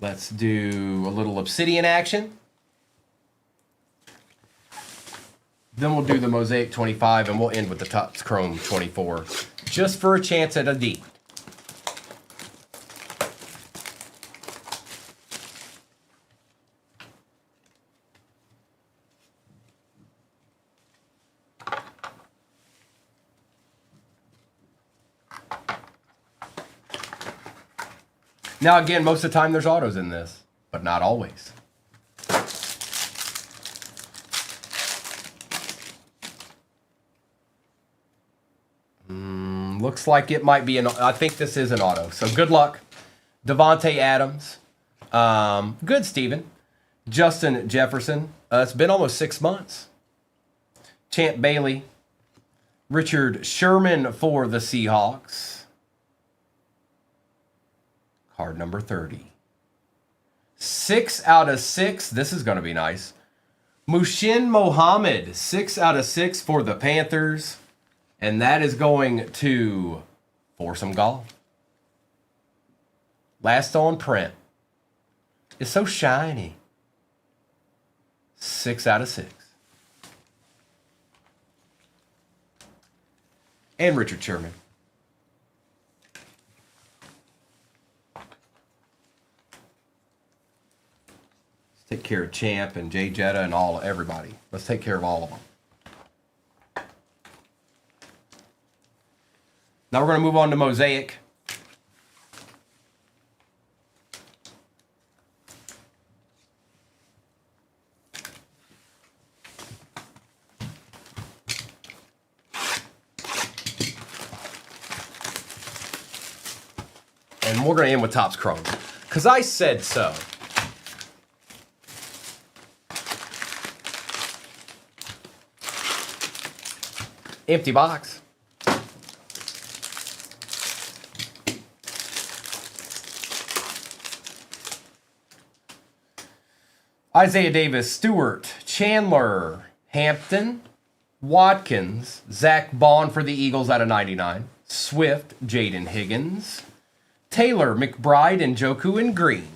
Let's do a little Obsidian action. Then we'll do the Mosaic 25, and we'll end with the Topps Chrome 24, just for a chance at a D. Now, again, most of the time there's autos in this, but not always. Looks like it might be I think this is an auto. So good luck. Devontae Adams. Good, Steven. Justin Jefferson. It's been almost 6 months. Champ Bailey. Richard Sherman for the Seahawks. Card number 30. 6 out of 6. This is going to be nice. Mushin Mohammed. 6 out of 6 for the Panthers. And that is going to Foursome Golf. Last on print. It's so shiny. 6 out of 6. And Richard Sherman. Let's take care of Champ and Jay Jetta and everybody. Let's take care of all of them. Now we're going to move on to Mosaic. And we're going to end with Topps Chrome. Because I said so. Empty box. Isaiah Davis, Stewart, Chandler, Hampton, Watkins, Zach Bond for the Eagles out of 99, Swift, Jaden Higgins, Taylor, McBride, and Njoku in green.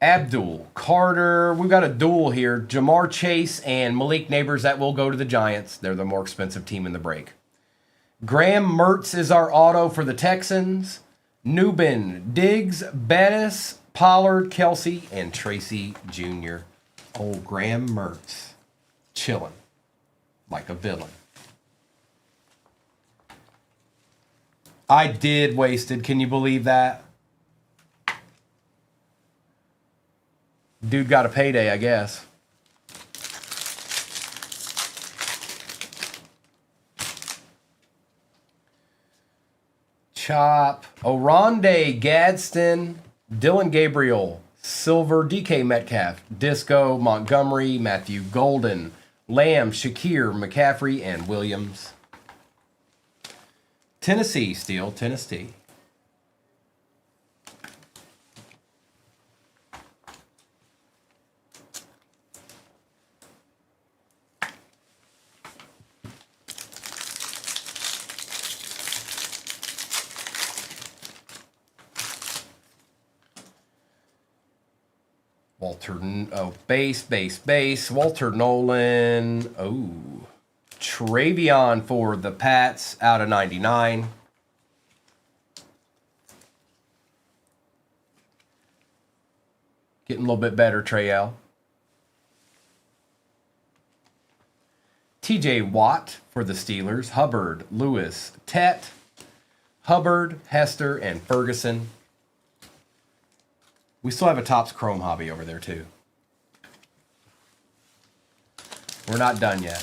Abdul, Carter, we've got a duel here. Jamar Chase and Malik Neighbors, that will go to the Giants. They're the more expensive team in the break. Graham Mertz is our auto for the Texans. Newbin, Diggs, Bettis, Pollard, Kelsey, and Tracy Jr. Old Graham Mertz. Chilling like a villain. I did wasted. Can you believe that? Dude got a payday, I guess. Chop, Oronde, Gadsden, Dylan Gabriel, Silver, DK Metcalf. Disco, Montgomery, Matthew Golden. Lamb, Shakir, McCaffrey, and Williams. Tennessee, Steel, Tennessee. Walter, base. Walter Nolan. Oh, Travion for the Pats out of 99. Getting a little bit better, Trey L. TJ Watt for the Steelers. Hubbard, Lewis, Tet, Hubbard, Hester, and Ferguson. We still have a Topps Chrome hobby over there, too. We're not done yet.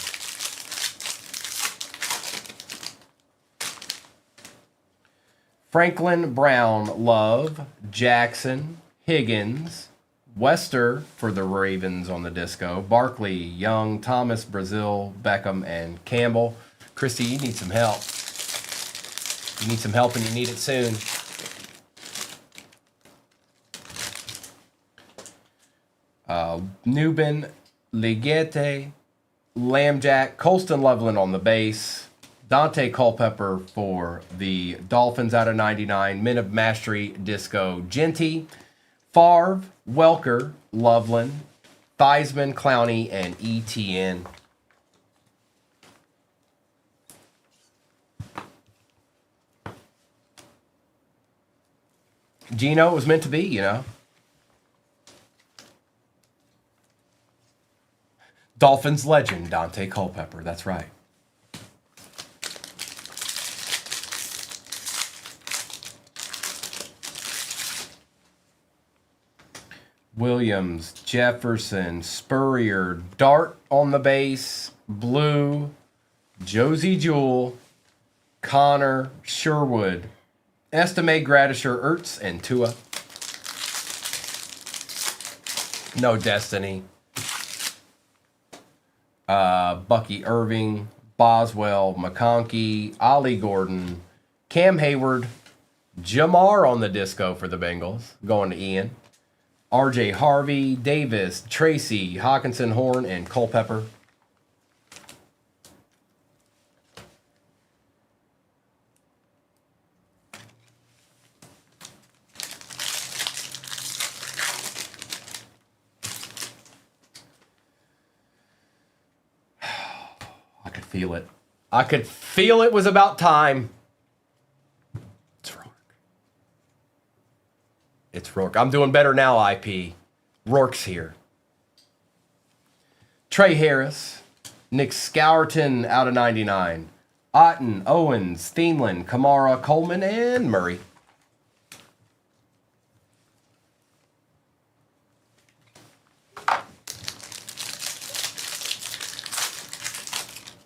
Franklin, Brown, Love, Jackson, Higgins, Wester for the Ravens on the disco, Barkley, Young, Thomas, Brazil, Beckham, and Campbell. Christy, you need some help. You need some help and you need it soon. Newbin, Ligete, Lambjack, Colston Loveland on the base, Dante Culpepper for the Dolphins out of 99, Men of Mastery, Disco, Genty, Favre, Welker, Loveland, Theismann, Clowney, and ETN. Gino, it was meant to be, you know. Dolphins legend, Dante Culpepper. That's right. Williams, Jefferson, Spurrier, Dart on the base, Blue, Josie Jewell, Connor, Sherwood, Estime, Gradisher, Ertz, and Tua. No Destiny. Bucky Irving, Boswell, McConkey, Ollie Gordon, Cam Hayward, Jamar on the disco for the Bengals, going to Ian. RJ Harvey, Davis, Tracy, Hawkinson, Horn, and Culpepper. I could feel it. I could feel it was about time. It's Rourke. It's Rourke. I'm doing better now, IP. Rourke's here. Trey Harris. Nick Scourton out of 99. Otten, Owens, Thielen, Kamara, Coleman, and Murray.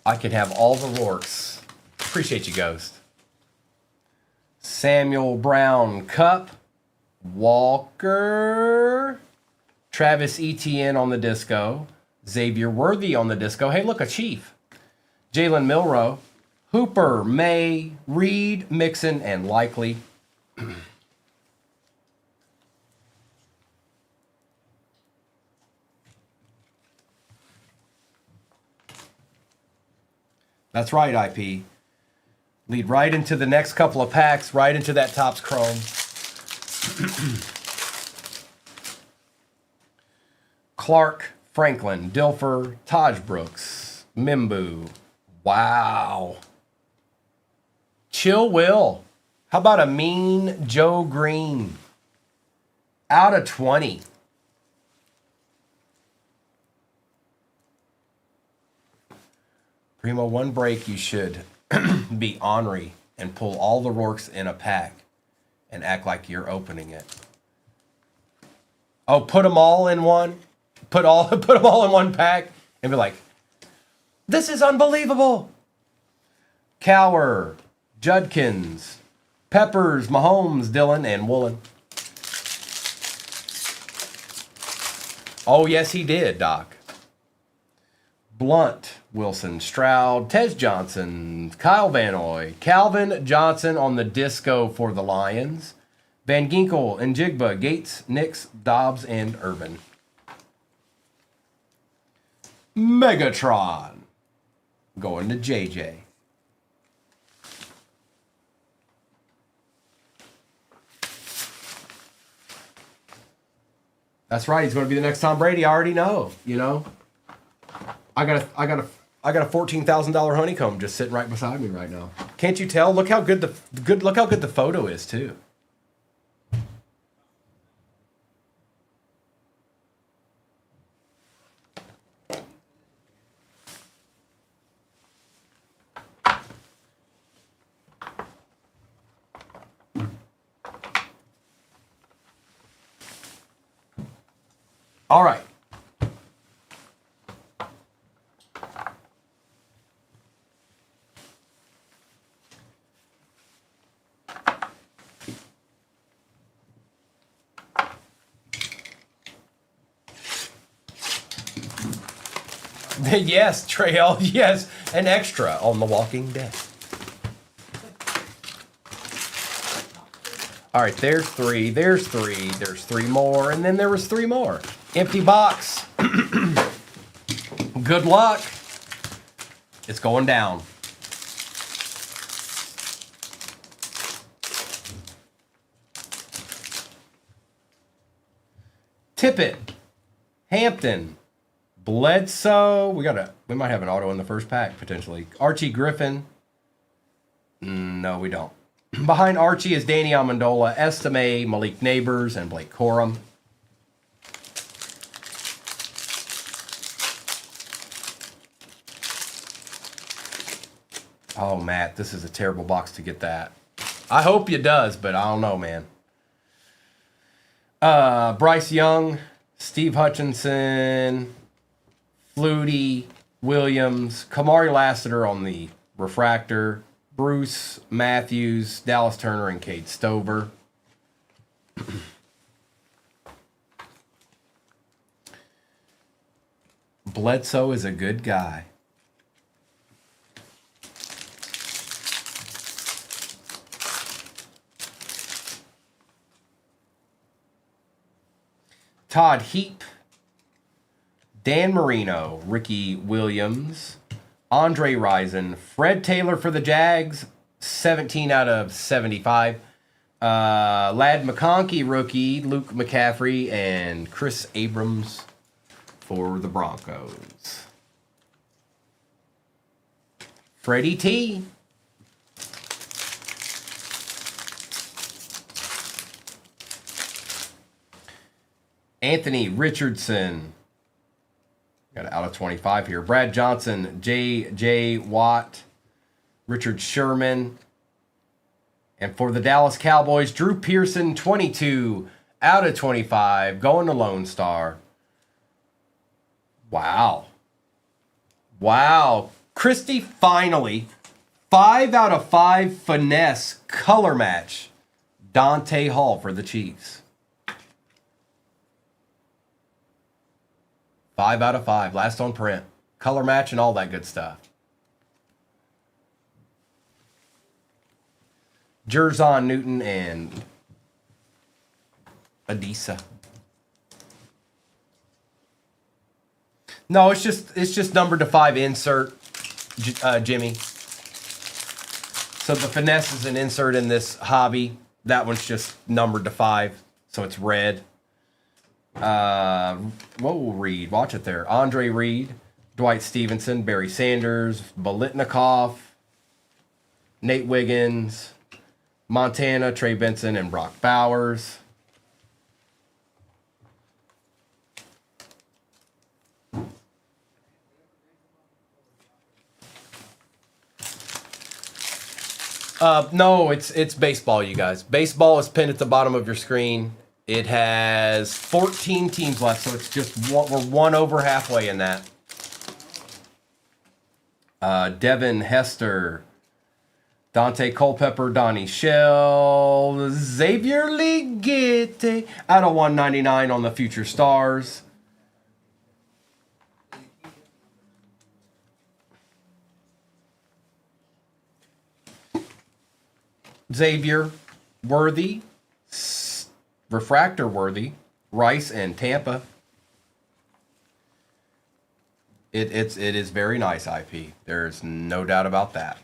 I can have all the Rourkes. Appreciate you, Ghost. Samuel Brown, Cup. Walker. Travis Etienne on the disco. Xavier Worthy on the disco. Hey, look, a Chief. Jalen Milroe. Hooper, May, Reed, Mixon, and Likely. That's right, IP. Lead right into the next couple of packs, right into that Topps Chrome. Clark, Franklin, Dilfer, Taj Brooks, Mimbu. Wow. Chill Will. How about a mean Joe Green? Out of 20. Primo, one break you should be ornery and pull all the Rourkes in a pack and act like you're opening it. Oh, put them all in one? Put them all in one pack and be like, this is unbelievable. Cower, Judkins, Peppers, Mahomes, Dillon, and Woolen. Oh, yes, he did, Doc. Blunt, Wilson, Stroud, Tej Johnson, Kyle Van Noy, Calvin Johnson on the disco for the Lions, Van Ginkel, Njigba, Gates, Nix, Dobbs, and Urban. Megatron going to JJ. That's right. He's going to be the next Tom Brady. I already know. You know, I got a $14,000 honeycomb just sitting right beside me right now. Can't you tell? Look how good the photo is too. All right. Yes, Trail. Yes, an extra on The Walking Dead. All right, there's three. There's three. There's three more, and then there was three more. Empty box. Good luck. It's going down. Tippett, Hampton, Bledsoe. We might have an auto in the first pack potentially. Archie Griffin. No, we don't. Behind Archie is Danny Amendola, Estime, Malik Neighbors, and Blake Corum. Oh, Matt, this is a terrible box to get that. I hope you does, but I don't know, man. Bryce Young, Steve Hutchinson, Flutie, Williams, Kamari Lassiter on the refractor, Bruce Matthews, Dallas Turner, and Cade Stover. Bledsoe is a good guy. Todd Heap, Dan Marino, Ricky Williams, Andre Rison, Fred Taylor for the Jags, 17 out of 75. Lad McConkey, rookie, Luke McCaffrey, and Chris Abrams for the Broncos. Freddie T. Anthony Richardson. Got it out of 25 here. Brad Johnson, J.J. Watt, Richard Sherman. And for the Dallas Cowboys, Drew Pearson, 22 out of 25, going to Lone Star. Wow. Wow. Christie finally, 5 out of 5 finesse color match. Dante Hall for the Chiefs. 5 out of 5. Last on print. Color match and all that good stuff. Jerzon Newton and Adisa. No, it's just numbered to 5 insert, Jimmy. So the finesse is an insert in this hobby. That one's just numbered to 5, so it's red. What will Reed? Watch it there. Andre Reed, Dwight Stevenson, Barry Sanders, Bolitnikoff, Nate Wiggins, Montana, Trey Benson, and Brock Bowers. No, it's baseball, you guys. Baseball is pinned at the bottom of your screen. It has 14 teams left, so it's just we're one over halfway in that. Devin Hester, Dante Culpepper, Donnie Shell, Xavier Ligette out of 199 on the Future Stars. Xavier Worthy, Refractor Worthy, Rice and Tampa. It is very nice IP. There's no doubt about that.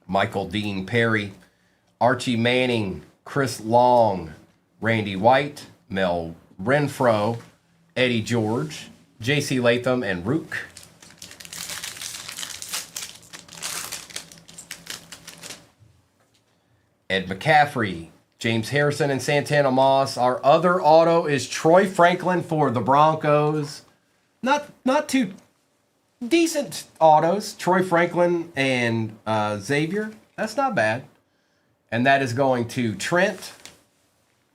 Michael Dean Perry, Archie Manning, Chris Long, Randy White, Mel Renfro, Eddie George, J.C. Latham, and Rook. Ed McCaffrey, James Harrison, and Santana Moss. Our other auto is Troy Franklin for the Broncos. Not too decent autos. Troy Franklin and Xavier. That's not bad. And that is going to Trent,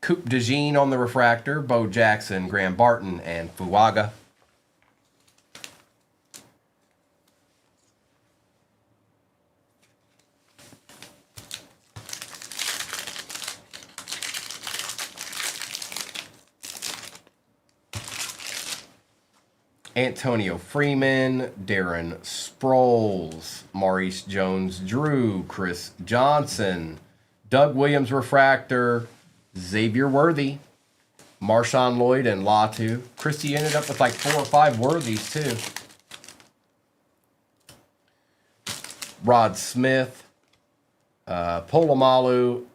Coop DeJean on the refractor, Bo Jackson, Graham Barton, and Fuaga. Antonio Freeman, Darren Sproles, Maurice Jones-Drew, Chris Johnson, Doug Williams refractor, Xavier Worthy, Marshawn Lloyd, and Latu. Christie ended up with like 4 or 5 Worthies too. Rod Smith, Polamalu,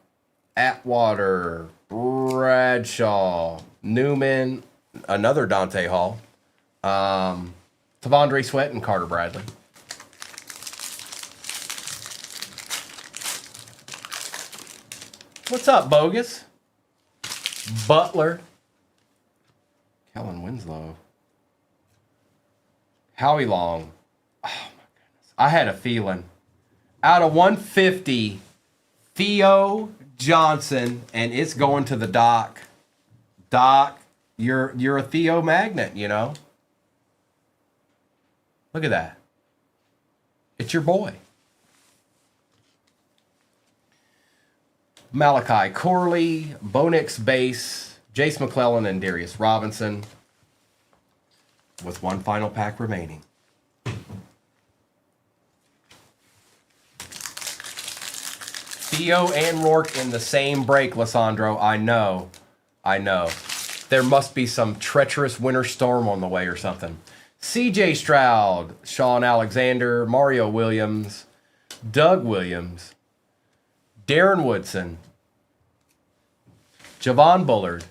Atwater, Bradshaw, Newman, another Dante Hall, Tavondre Sweat, and Carter Bradley. What's up, Bogus? Butler. Kellen Winslow. Howie Long. Oh, my goodness. I had a feeling. Out of 150, Theo Johnson, and it's going to the Doc. Doc, you're a Theo magnet, you know? Look at that. It's your boy. Malachi Corley, Bonix Base, Jace McClellan, and Darius Robinson, with one final pack remaining. Theo and Rourke in the same break, Lissandro. I know. There must be some treacherous winter storm on the way or something. CJ Stroud, Sean Alexander, Mario Williams, Doug Williams, Darren Woodson, Javon Bullard,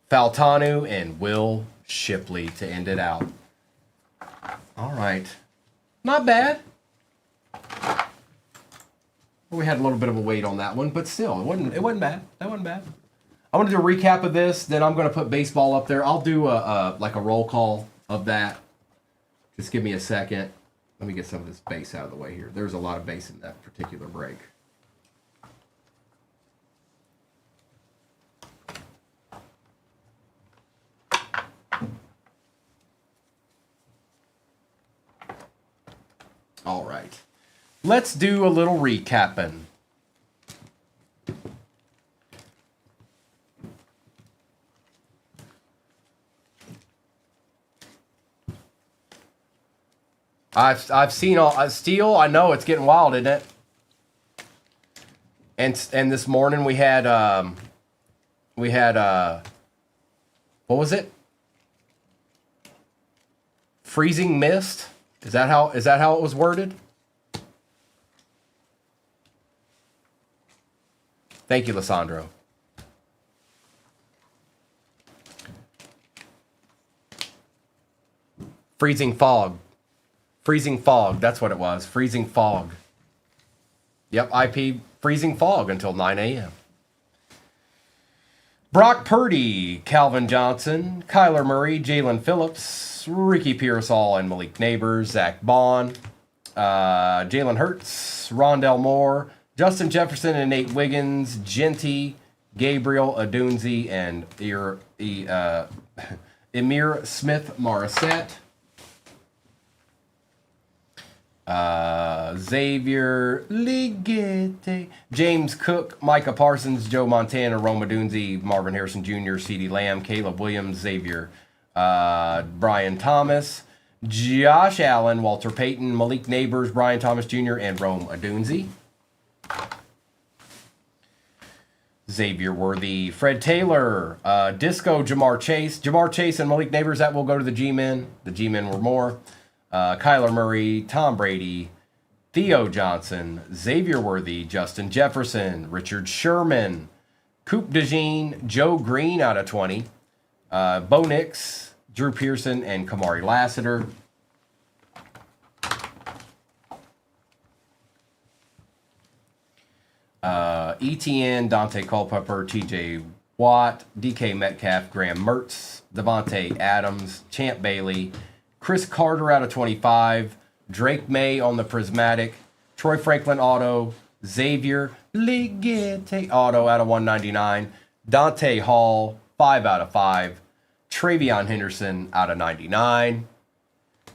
Faltanu, and Will Shipley to end it out. All right. Not bad. We had a little bit of a wait on that one, but still, it wasn't bad. That wasn't bad. I'm going to do a recap of this, then I'm going to put baseball up there. I'll do a roll call of that. Just give me a second. Let me get some of this base out of the way here. There's a lot of base in that particular break. All right. Let's do a little recapping. I've seen all Steel. I know it's getting wild, isn't it? And this morning we had what was it? Freezing mist. Is that how it was worded? Thank you, Lissandro. Freezing fog. Freezing fog. That's what it was. Freezing fog. Yep, IP freezing fog until 9 a.m. Brock Purdy, Calvin Johnson, Kyler Murray, Jalen Phillips, Ricky Pearsall and Malik Neighbors, Zach Bond, Jalen Hurts, Rondell Moore, Justin Jefferson and Nate Wiggins, Genty, Gabriel Adunzi, and Emir Smith-Morissette. Xavier Ligete, James Cook, Micah Parsons, Joe Montana, Roma Dunzi, Marvin Harrison Jr., CeeDee Lamb, Caleb Williams, Xavier, Brian Thomas, Josh Allen, Walter Payton, Malik Neighbors, Brian Thomas Jr., and Rome Odunze. Xavier Worthy, Fred Taylor, Disco, Jamar Chase and Malik Neighbors, that will go to the G-Men. The G-Men were more. Kyler Murray, Tom Brady, Theo Johnson, Xavier Worthy, Justin Jefferson, Richard Sherman, Coop DeJean, Joe Green out of 20, Bo Nix, Drew Pearson, and Kamari Lassiter. ETN, Dante Culpepper, TJ Watt, DK Metcalf, Graham Mertz, Devontae Adams, Champ Bailey, Chris Carter out of 25, Drake May on the Prismatic, Troy Franklin auto, Xavier Ligete auto out of 199, Dante Hall 5 out of 5, Travion Henderson out of 99,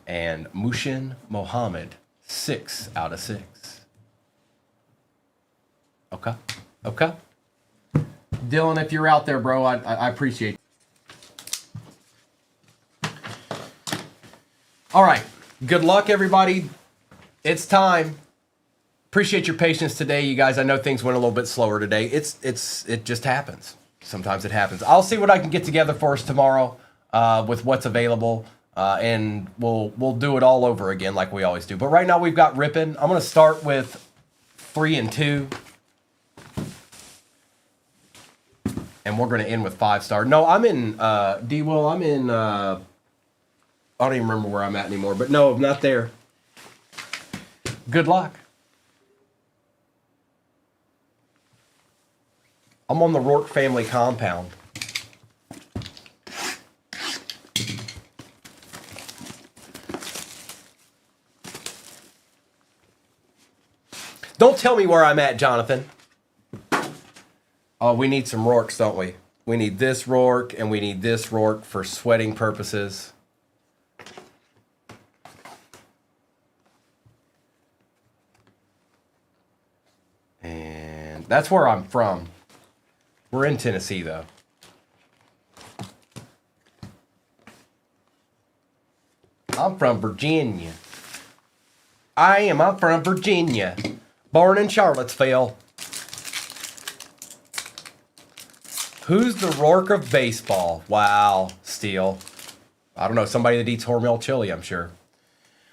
and Mushin Mohammed 6 out of 6. Okay. Dylan, if you're out there, bro, I appreciate it. All right. Good luck, everybody. It's time. Appreciate your patience today, you guys. I know things went a little bit slower today. It just happens. Sometimes it happens. I'll see what I can get together for us tomorrow with what's available, and we'll do it all over again like we always do. But right now we've got ripping. I'm going to start with 3 and 2. And we're going to end with 5-star. No, I'm in, D-Will, I'm in, I don't even remember where I'm at anymore. But no, I'm not there. Good luck. I'm on the Rourke family compound. Don't tell me where I'm at, Jonathan. Oh, we need some Rourkes, don't we? We need this Rourke, and we need this Rourke for sweating purposes. And that's where I'm from. We're in Tennessee, though. I'm from Virginia. I'm from Virginia. Born in Charlottesville. Who's the Rourke of baseball? Wow, Steele. I don't know, somebody that eats Hormel chili, I'm sure.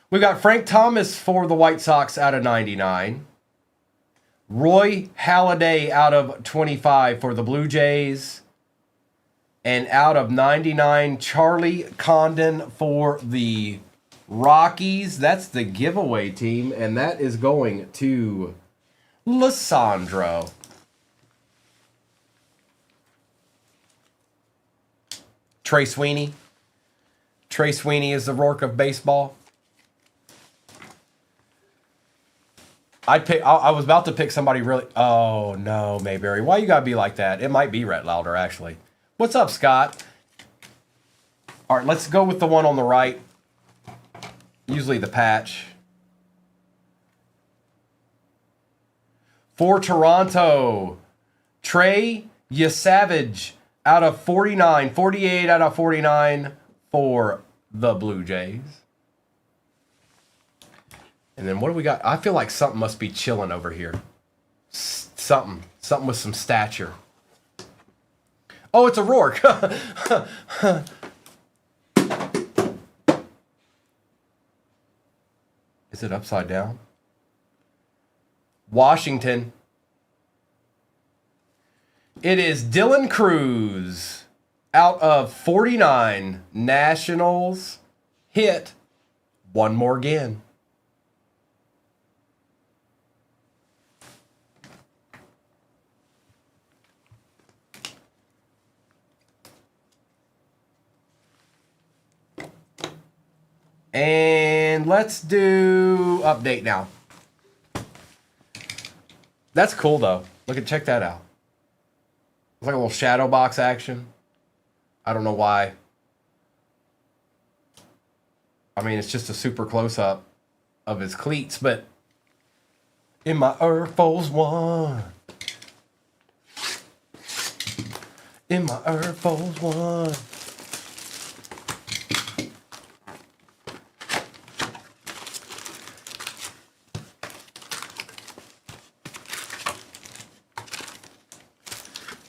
We've got Frank Thomas for the White Sox out of 99. Roy Halladay out of 25 for the Blue Jays. And out of 99, Charlie Condon for the Rockies. That's the giveaway team, and that is going to Lissandro. Trey Sweeney. Trey Sweeney is the Rourke of baseball. I was about to pick somebody really. Oh no, Mayberry. Why you gotta be like that? It might be Rhett Lauder, actually. What's up, Scott? All right, let's go with the one on the right. Usually the patch. For Toronto, Trey Yesavage out of 49, 48 out of 49 for the Blue Jays. And then what do we got? I feel like something must be chilling over here. Something with some stature. Oh, it's a Rourke. Is it upside down? Washington. It is Dylan Cruz out of 49. Nationals hit one more again. And let's do update now. That's cool though. Check that out. It's like a little shadow box action. I don't know why. I mean, it's just a super close up of his cleats, but in my Air Force One. In my Air Force One.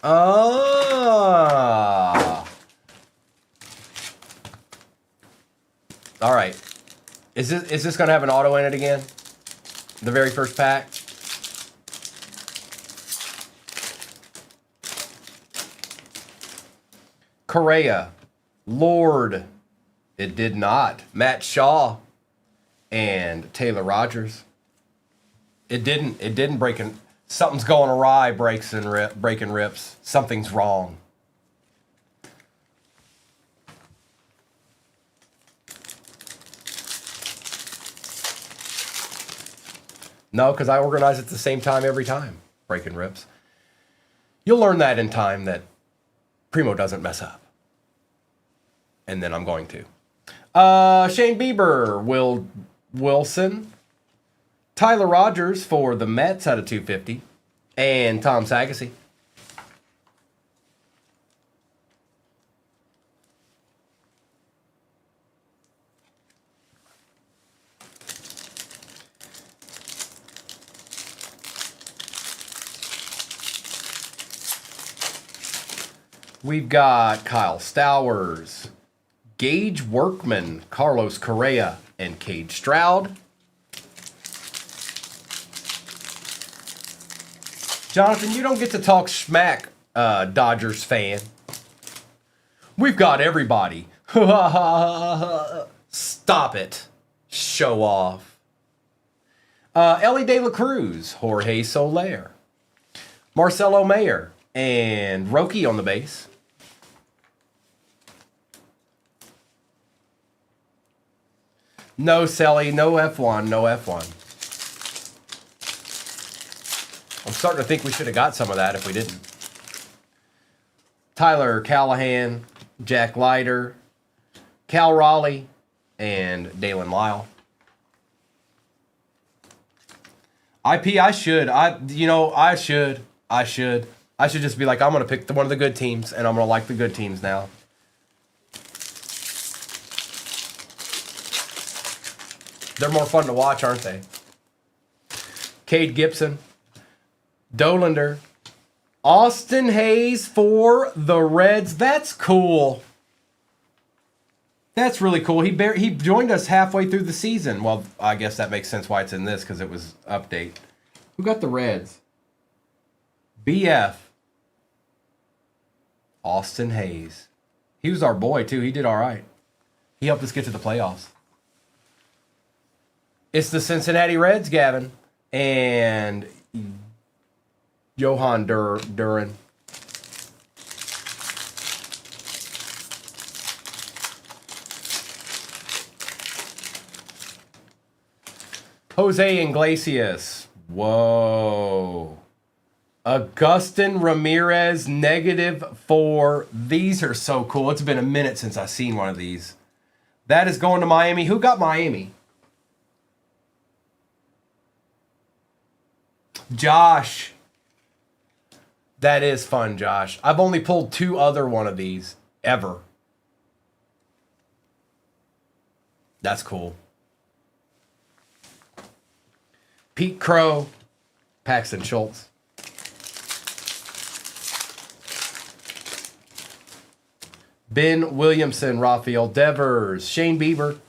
Ah. All right. Is this going to have an auto in it again? The very first pack? Correa. Lord. It did not. Matt Shaw. And Taylor Rogers. It didn't break in. Something's going awry, breaking rips. Something's wrong. No, because I organize it at the same time every time. Breaking rips. You'll learn that in time that Primo doesn't mess up. And then I'm going to. Shane Bieber, Will Wilson, Tyler Rogers for the Mets out of 250, and Tom Sagassi. We've got Kyle Stowers, Gage Workman, Carlos Correa, and Cade Stroud. Jonathan, you don't get to talk smack, Dodgers fan. We've got everybody. Stop it. Show off. Ellie De La Cruz, Jorge Soler, Marcelo Mayer, and Roki on the base. No, Selly, no F1, no F1. I'm starting to think we should have got some of that if we didn't. Tyler Callahan, Jack Leiter, Cal Raleigh, and Dalen Lyle. I should just be like, I'm going to pick one of the good teams, and I'm going to like the good teams now. They're more fun to watch, aren't they? Cade Gibson, Dollander, Austin Hayes for the Reds. That's cool. That's really cool. He joined us halfway through the season. Well, I guess that makes sense why it's in this, because it was update. Who got the Reds? BF. Austin Hayes. He was our boy, too. He did all right. He helped us get to the playoffs. It's the Cincinnati Reds, Gavin. And Johan Duran. Jose Iglesias. Whoa. Agustin Ramirez, -4. These are so cool. It's been a minute since I've seen one of these. That is going to Miami. Who got Miami? Josh. That is fun, Josh. I've only pulled 2 other one of these ever. That's cool. Pete Crow, Paxton Schultz. Ben Williamson, Rafael Devers, Shane Bieber,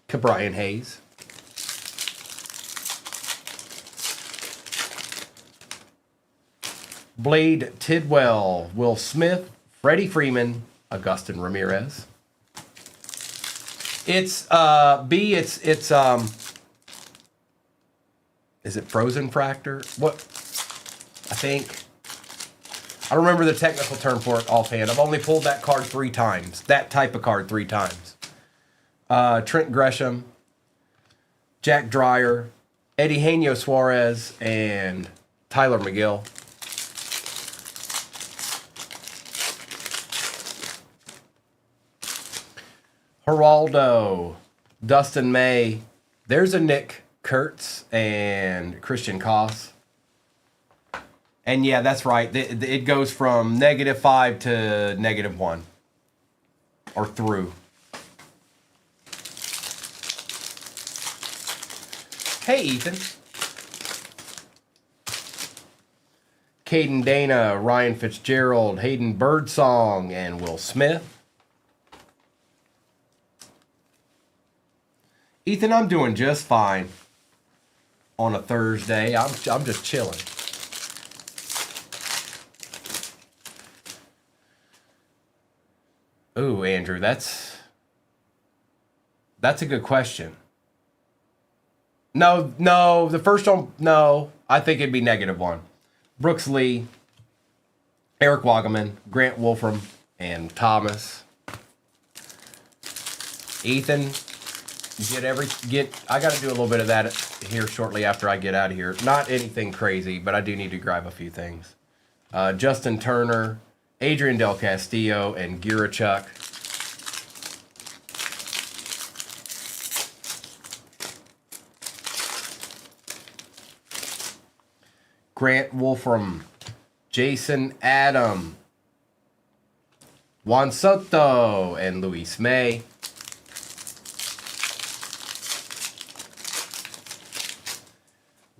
Brian Hayes. Blade Tidwell, Will Smith, Freddie Freeman, Agustin Ramirez. It's is it Frozen Fractor? What? I think. I don't remember the technical term for it offhand. I've only pulled that card 3 times. That type of card 3 times. Trent Gresham, Jack Dreyer, Eddie Eugenio Suarez, and Tyler McGill. Geraldo, Dustin May. There's a Nick Kurtz and Christian Koss. And yeah, that's right. It goes from -5 to -1. Or through. Hey, Ethan. Caden Dana, Ryan Fitzgerald, Hayden Birdsong, and Will Smith. Ethan, I'm doing just fine on a Thursday. I'm just chilling. Ooh, Andrew, that's a good question. No, the first one, no. I think it'd be -1. Brooks Lee, Eric Wagaman, Grant Wolfram, and Thomas. Ethan, I got to do a little bit of that here shortly after I get out of here. Not anything crazy, but I do need to grab a few things. Justin Turner, Adrian Del Castillo, and Gurachuk. Grant Wolfram, Jason Adam, Juan Soto, and Luis May.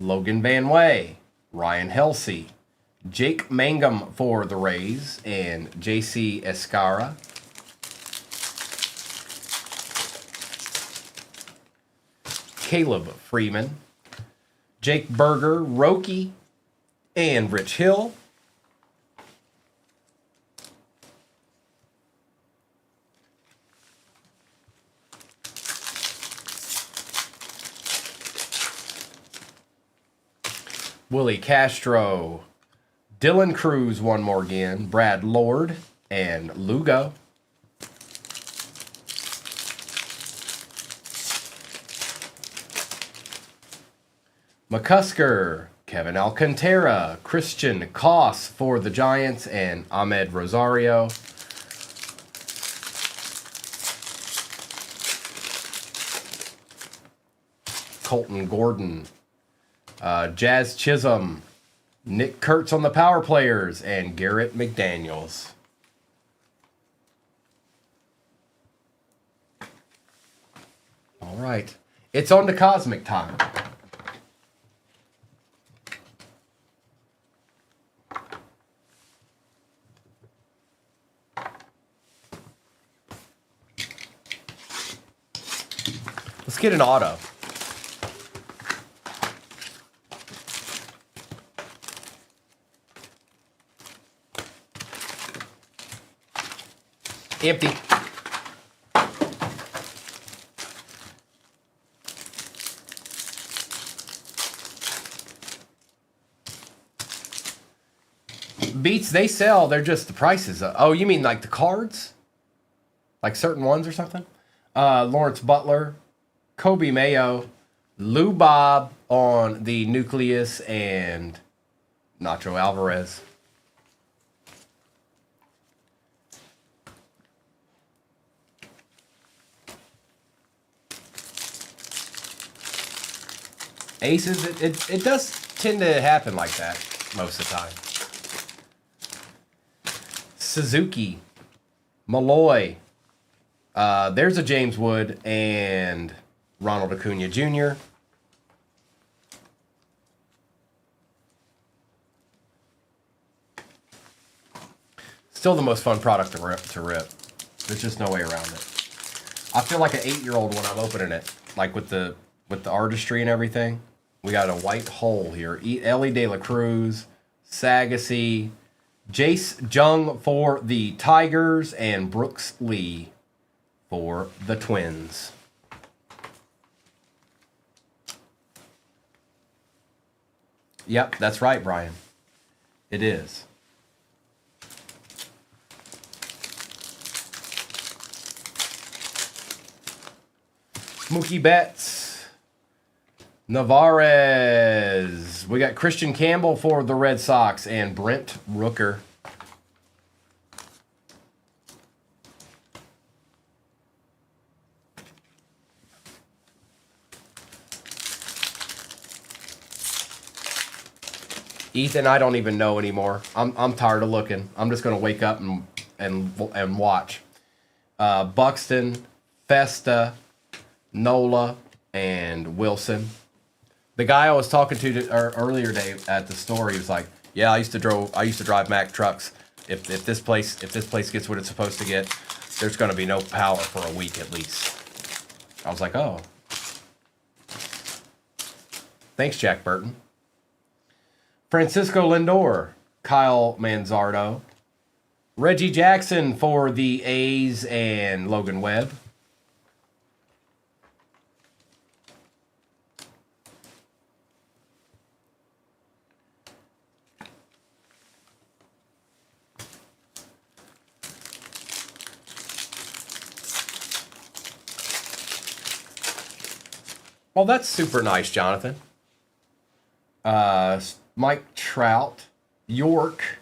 Logan Van Way, Ryan Helsey, Jake Mangum for the Rays, and JC Escara. Caleb Freeman, Jake Berger, Roki, and Rich Hill. Willie Castro, Dylan Cruz one more again, Brad Lord, and Lugo. McCusker, Kevin Alcantara, Christian Koss for the Giants, and Ahmed Rosario. Colton Gordon, Jazz Chisholm, Nick Kurtz on the power players, and Garrett McDaniels. All right. It's on to Cosmic time. Let's get an auto. Empty. Beats, they sell. They're just the prices. Oh, you mean like the cards? Like certain ones or something? Lawrence Butler, Kobe Mayo, Lou Bob on the Nucleus, and Nacho Alvarez. Aces, it does tend to happen like that most of the time. Suzuki, Malloy, there's a James Wood and Ronald Acuna Jr. Still the most fun product to rip. There's just no way around it. I feel like an 8-year-old when I'm opening it, like with the artistry and everything. We got a white hole here. Ellie De La Cruz, Sagasy, Jace Jung for the Tigers, and Brooks Lee for the Twins. Yep, that's right, Brian. It is. Mookie Betts, Navarez. We got Christian Campbell for the Red Sox and Brent Rooker. Ethan, I don't even know anymore. I'm tired of looking. I'm just gonna wake up and watch. Buxton, Festa, Nola, and Wilson. The guy I was talking to earlier today at the store, he was like, Yeah, I used to drive Mack trucks. If this place gets what it's supposed to get, there's going to be no power for a week at least. I was like, oh. Thanks, Jack Burton. Francisco Lindor, Kyle Manzardo, Reggie Jackson for the A's, and Logan Webb. Well, that's super nice, Jonathan. Mike Trout, York.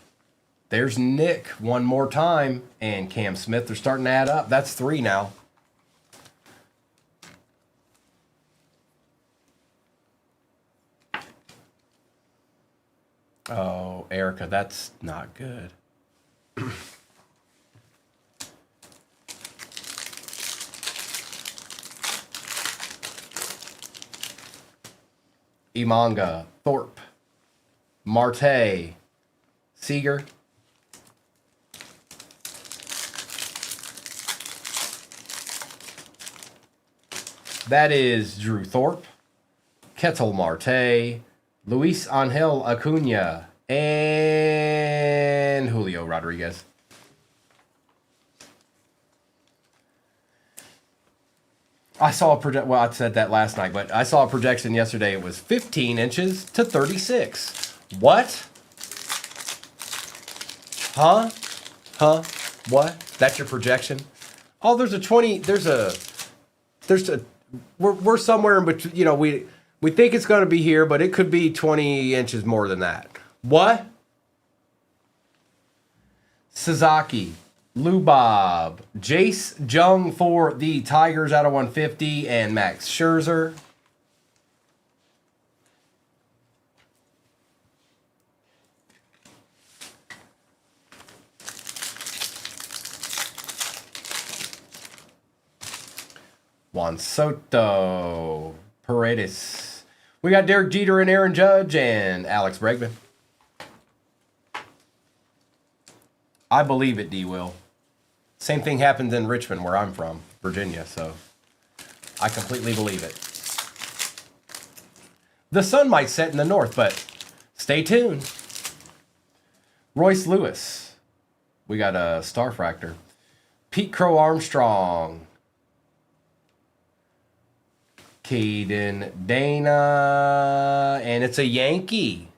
There's Nick one more time, and Cam Smith. They're starting to add up. That's 3 now. Oh, Erica, that's not good. Imanga, Thorpe, Marte, Seager. That is Drew Thorpe, Ketel Marte, Luis Angel Acuna, and Julio Rodriguez. I saw a well, I said that last night, but I saw a projection yesterday. It was 15 inches to 36. What? Huh? What? That's your projection? Oh, there's a 20. We're somewhere in between. You know, we think it's going to be here, but it could be 20 inches more than that. What? Sasaki, Lubob, Jace Jung for the Tigers out of 150, and Max Scherzer. Juan Soto, Paredes. We got Derek Jeter and Aaron Judge and Alex Bregman. I believe it, D-Will. Same thing happens in Richmond, where I'm from, Virginia, so I completely believe it. The sun might set in the north, but stay tuned. Royce Lewis. We got a Starfractor. Pete Crow Armstrong. Caden Dana. And it's a Yankee.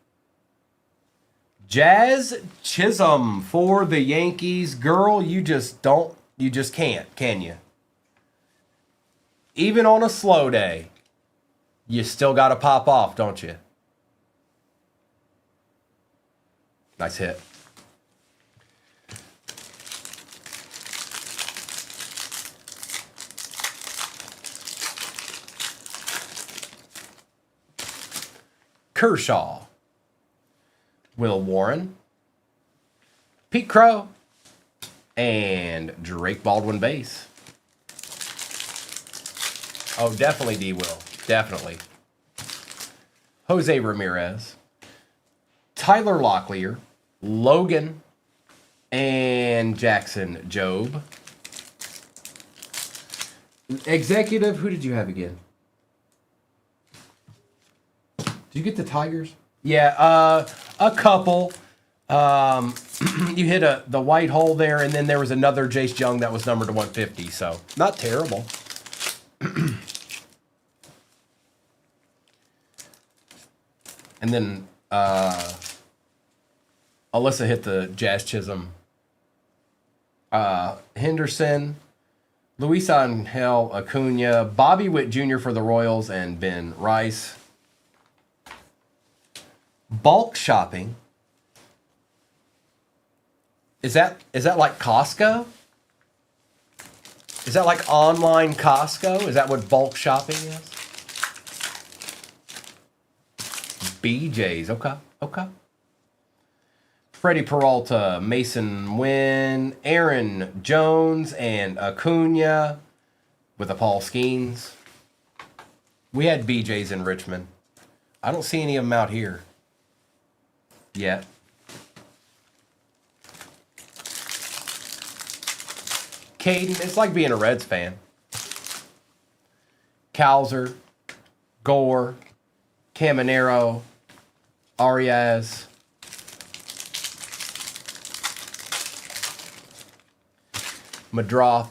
Jazz Chisholm for the Yankees. Girl, you just can't, can you? Even on a slow day, you still got to pop off, don't you? Nice hit. Kershaw. Will Warren, Pete Crow, and Drake Baldwin base. Oh, definitely D-Will. Definitely. Jose Ramirez, Tyler Locklear, Logan, and Jackson Jobe. Executive, who did you have again? Did you get the Tigers? Yeah, a couple. You hit the white hole there, and then there was another Jace Jung that was numbered to 150, so not terrible. And then Alyssa hit the Jazz Chisholm. Henderson, Luis Angel Acuna, Bobby Witt Jr. for the Royals, and Ben Rice. Bulk shopping. Is that like Costco? Is that like online Costco? Is that what bulk shopping is? BJ's. Okay. Freddie Peralta, Mason Wynn, Aaron Jones, and Acuna with the Paul Skeens. We had BJ's in Richmond. I don't see any of them out here yet. Caden, it's like being a Reds fan. Cowser, Gore, Caminero, Arias, Madroth,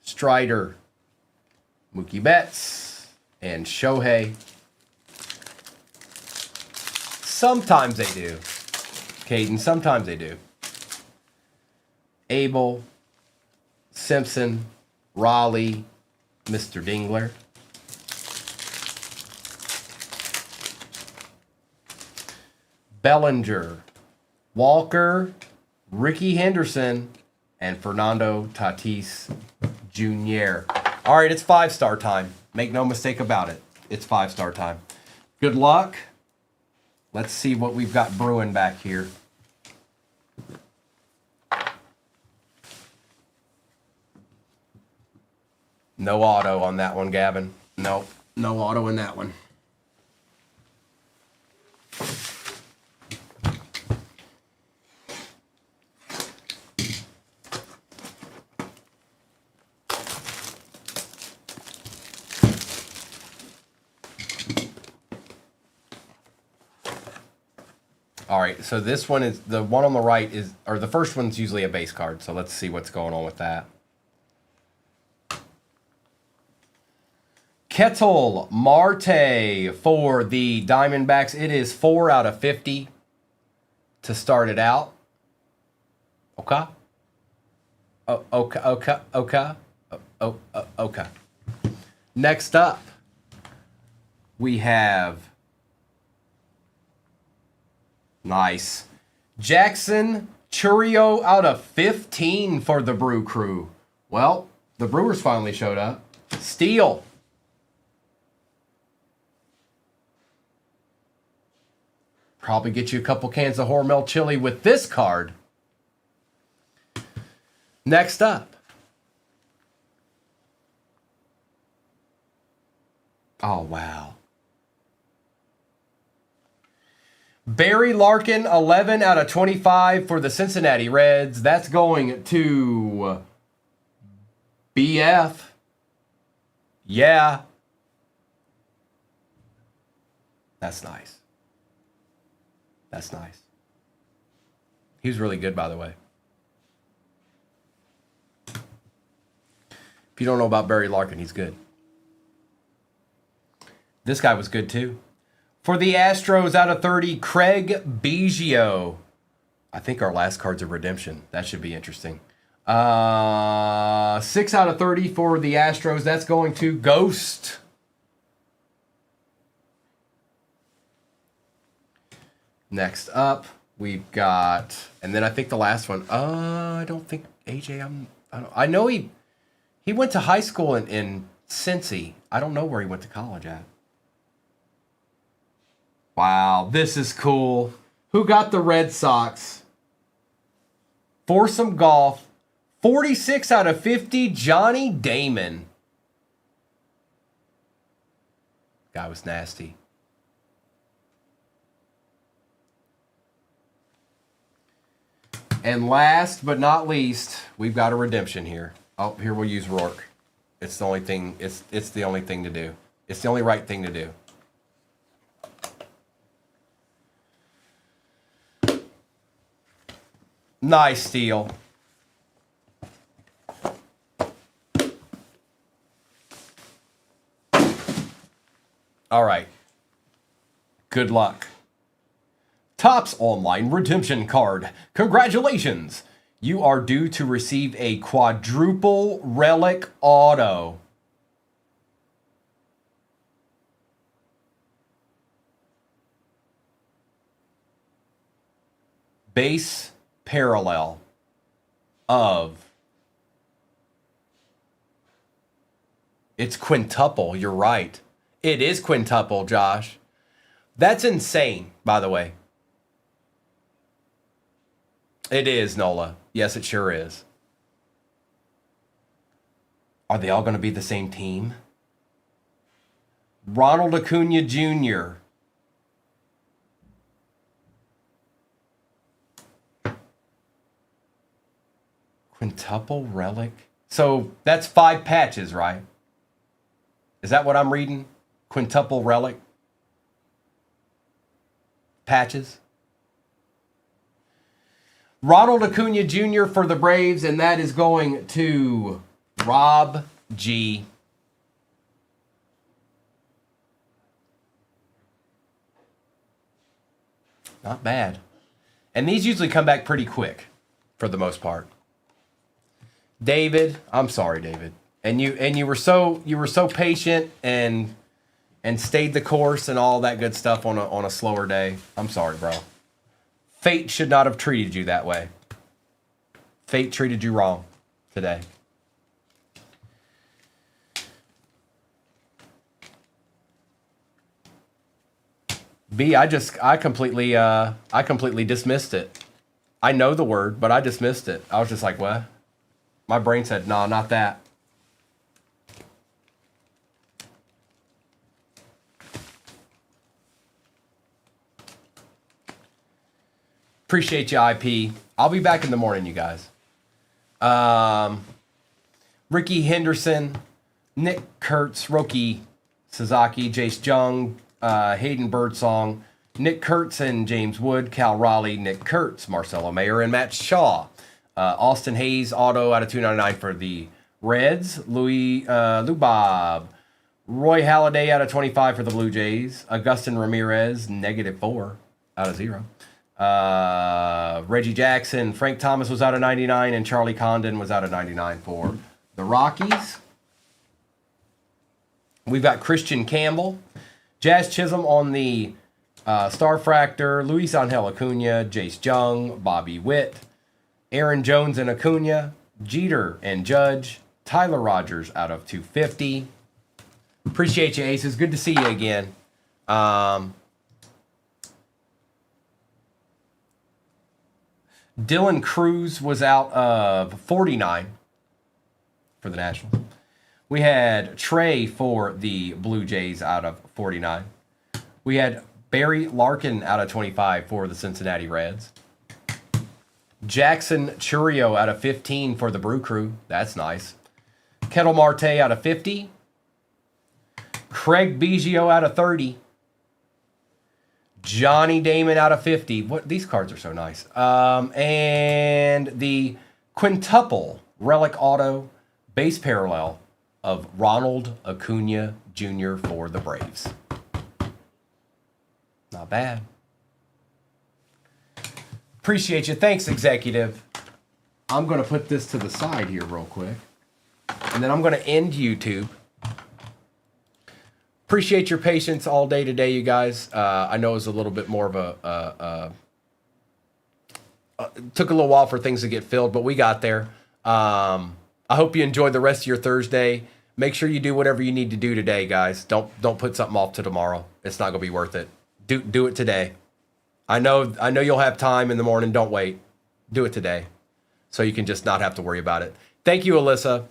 Strider, Mookie Betts, and Shohei. Sometimes they do. Caden, sometimes they do. Abel, Simpson, Raleigh, Mr. Dingler. Bellinger, Walker, Ricky Henderson, and Fernando Tatis Jr. All right, it's 5-star time. Make no mistake about it. It's 5-star time. Good luck. Let's see what we've got brewing back here. No auto on that one, Gavin. Nope, no auto in that one. All right, so this one is, the one on the right is, or the first one's usually a base card, so let's see what's going on with that. Kettle Marte for the Diamondbacks. It is 4 out of 50 to start it out. Okay. Oh, okay, okay, okay. Okay. Next up, we have nice Jackson Chourio out of 15 for the Brew Crew. Well, the Brewers finally showed up. Steal. Probably get you a couple cans of Hormel chili with this card. Next up. Oh, wow. Barry Larkin, 11 out of 25 for the Cincinnati Reds. That's going to BF. Yeah. That's nice. That's nice. He was really good, by the way. If you don't know about Barry Larkin, he's good. This guy was good, too. For the Astros, out of 30, Craig Biggio. I think our last card's a redemption. That should be interesting. 6 out of 30 for the Astros. That's going to Ghost. Next up, we've got, and then I think the last one. I don't think AJ. I know he went to high school in Cincy. I don't know where he went to college at. Wow, this is cool. Who got the Red Sox? For some golf, 46 out of 50, Johnny Damon. Guy was nasty. And last but not least, we've got a redemption here. Oh, here we'll use Rourke. It's the only thing. It's the only thing to do. It's the only right thing to do. Nice steal. All right. Good luck. Topps Online Redemption Card. Congratulations! You are due to receive a quadruple relic auto. Base parallel of. It's quintuple, you're right. It is quintuple, Josh. That's insane, by the way. It is, Nola. Yes, it sure is. Are they all going to be the same team? Ronald Acuna Jr. Quintuple relic. So that's 5 patches, right? Is that what I'm reading? Quintuple relic patches. Ronald Acuna Jr. for the Braves, and that is going to Rob G. Not bad. And these usually come back pretty quick for the most part. David, I'm sorry, David. And you were so patient and stayed the course and all that good stuff on a slower day. I'm sorry, bro. Fate should not have treated you that way. Fate treated you wrong today. B, I completely dismissed it. I know the word, but I dismissed it. I was just like, what? My brain said, no, not that. Appreciate you, IP. I'll be back in the morning, you guys. Ricky Henderson, Nick Kurtz, Roki Sasaki, Jace Jung, Hayden Birdsong, Nick Kurtz and James Wood, Cal Raleigh, Nick Kurtz, Marcelo Mayer, and Matt Shaw. Austin Hayes, auto out of 299 for the Reds. Louis Lubob. Roy Halladay out of 25 for the Blue Jays. Augustin Ramirez, -4 out of 0. Reggie Jackson, Frank Thomas was out of 99, and Charlie Condon was out of 99 for the Rockies. We've got Christian Campbell, Jazz Chisholm on the Starfractor, Luis Angel Acuna, Jace Jung, Bobby Witt, Aaron Jones and Acuna, Jeter and Judge, Tyler Rogers out of 250. Appreciate you, Aces. Good to see you again. Dylan Cruz was out of 49 for the Nationals. We had Trey for the Blue Jays out of 49. We had Barry Larkin out of 25 for the Cincinnati Reds. Jackson Churio out of 15 for the Brew Crew. That's nice. Kettle Marte out of 50. Craig Biggio out of 30. Johnny Damon out of 50. What, these cards are so nice. And the quintuple relic auto base parallel of Ronald Acuna Jr. for the Braves. Not bad. Appreciate you. Thanks, Executive. I'm going to put this to the side here real quick. And then I'm going to end YouTube. Appreciate your patience all day today, you guys. I know it was a little bit more of took a little while for things to get filled, but we got there. I hope you enjoyed the rest of your Thursday. Make sure you do whatever you need to do today, guys. Don't put something off to tomorrow. It's not going to be worth it. Do it today. I know you'll have time in the morning. Don't wait. Do it today so you can just not have to worry about it. Thank you, Alyssa.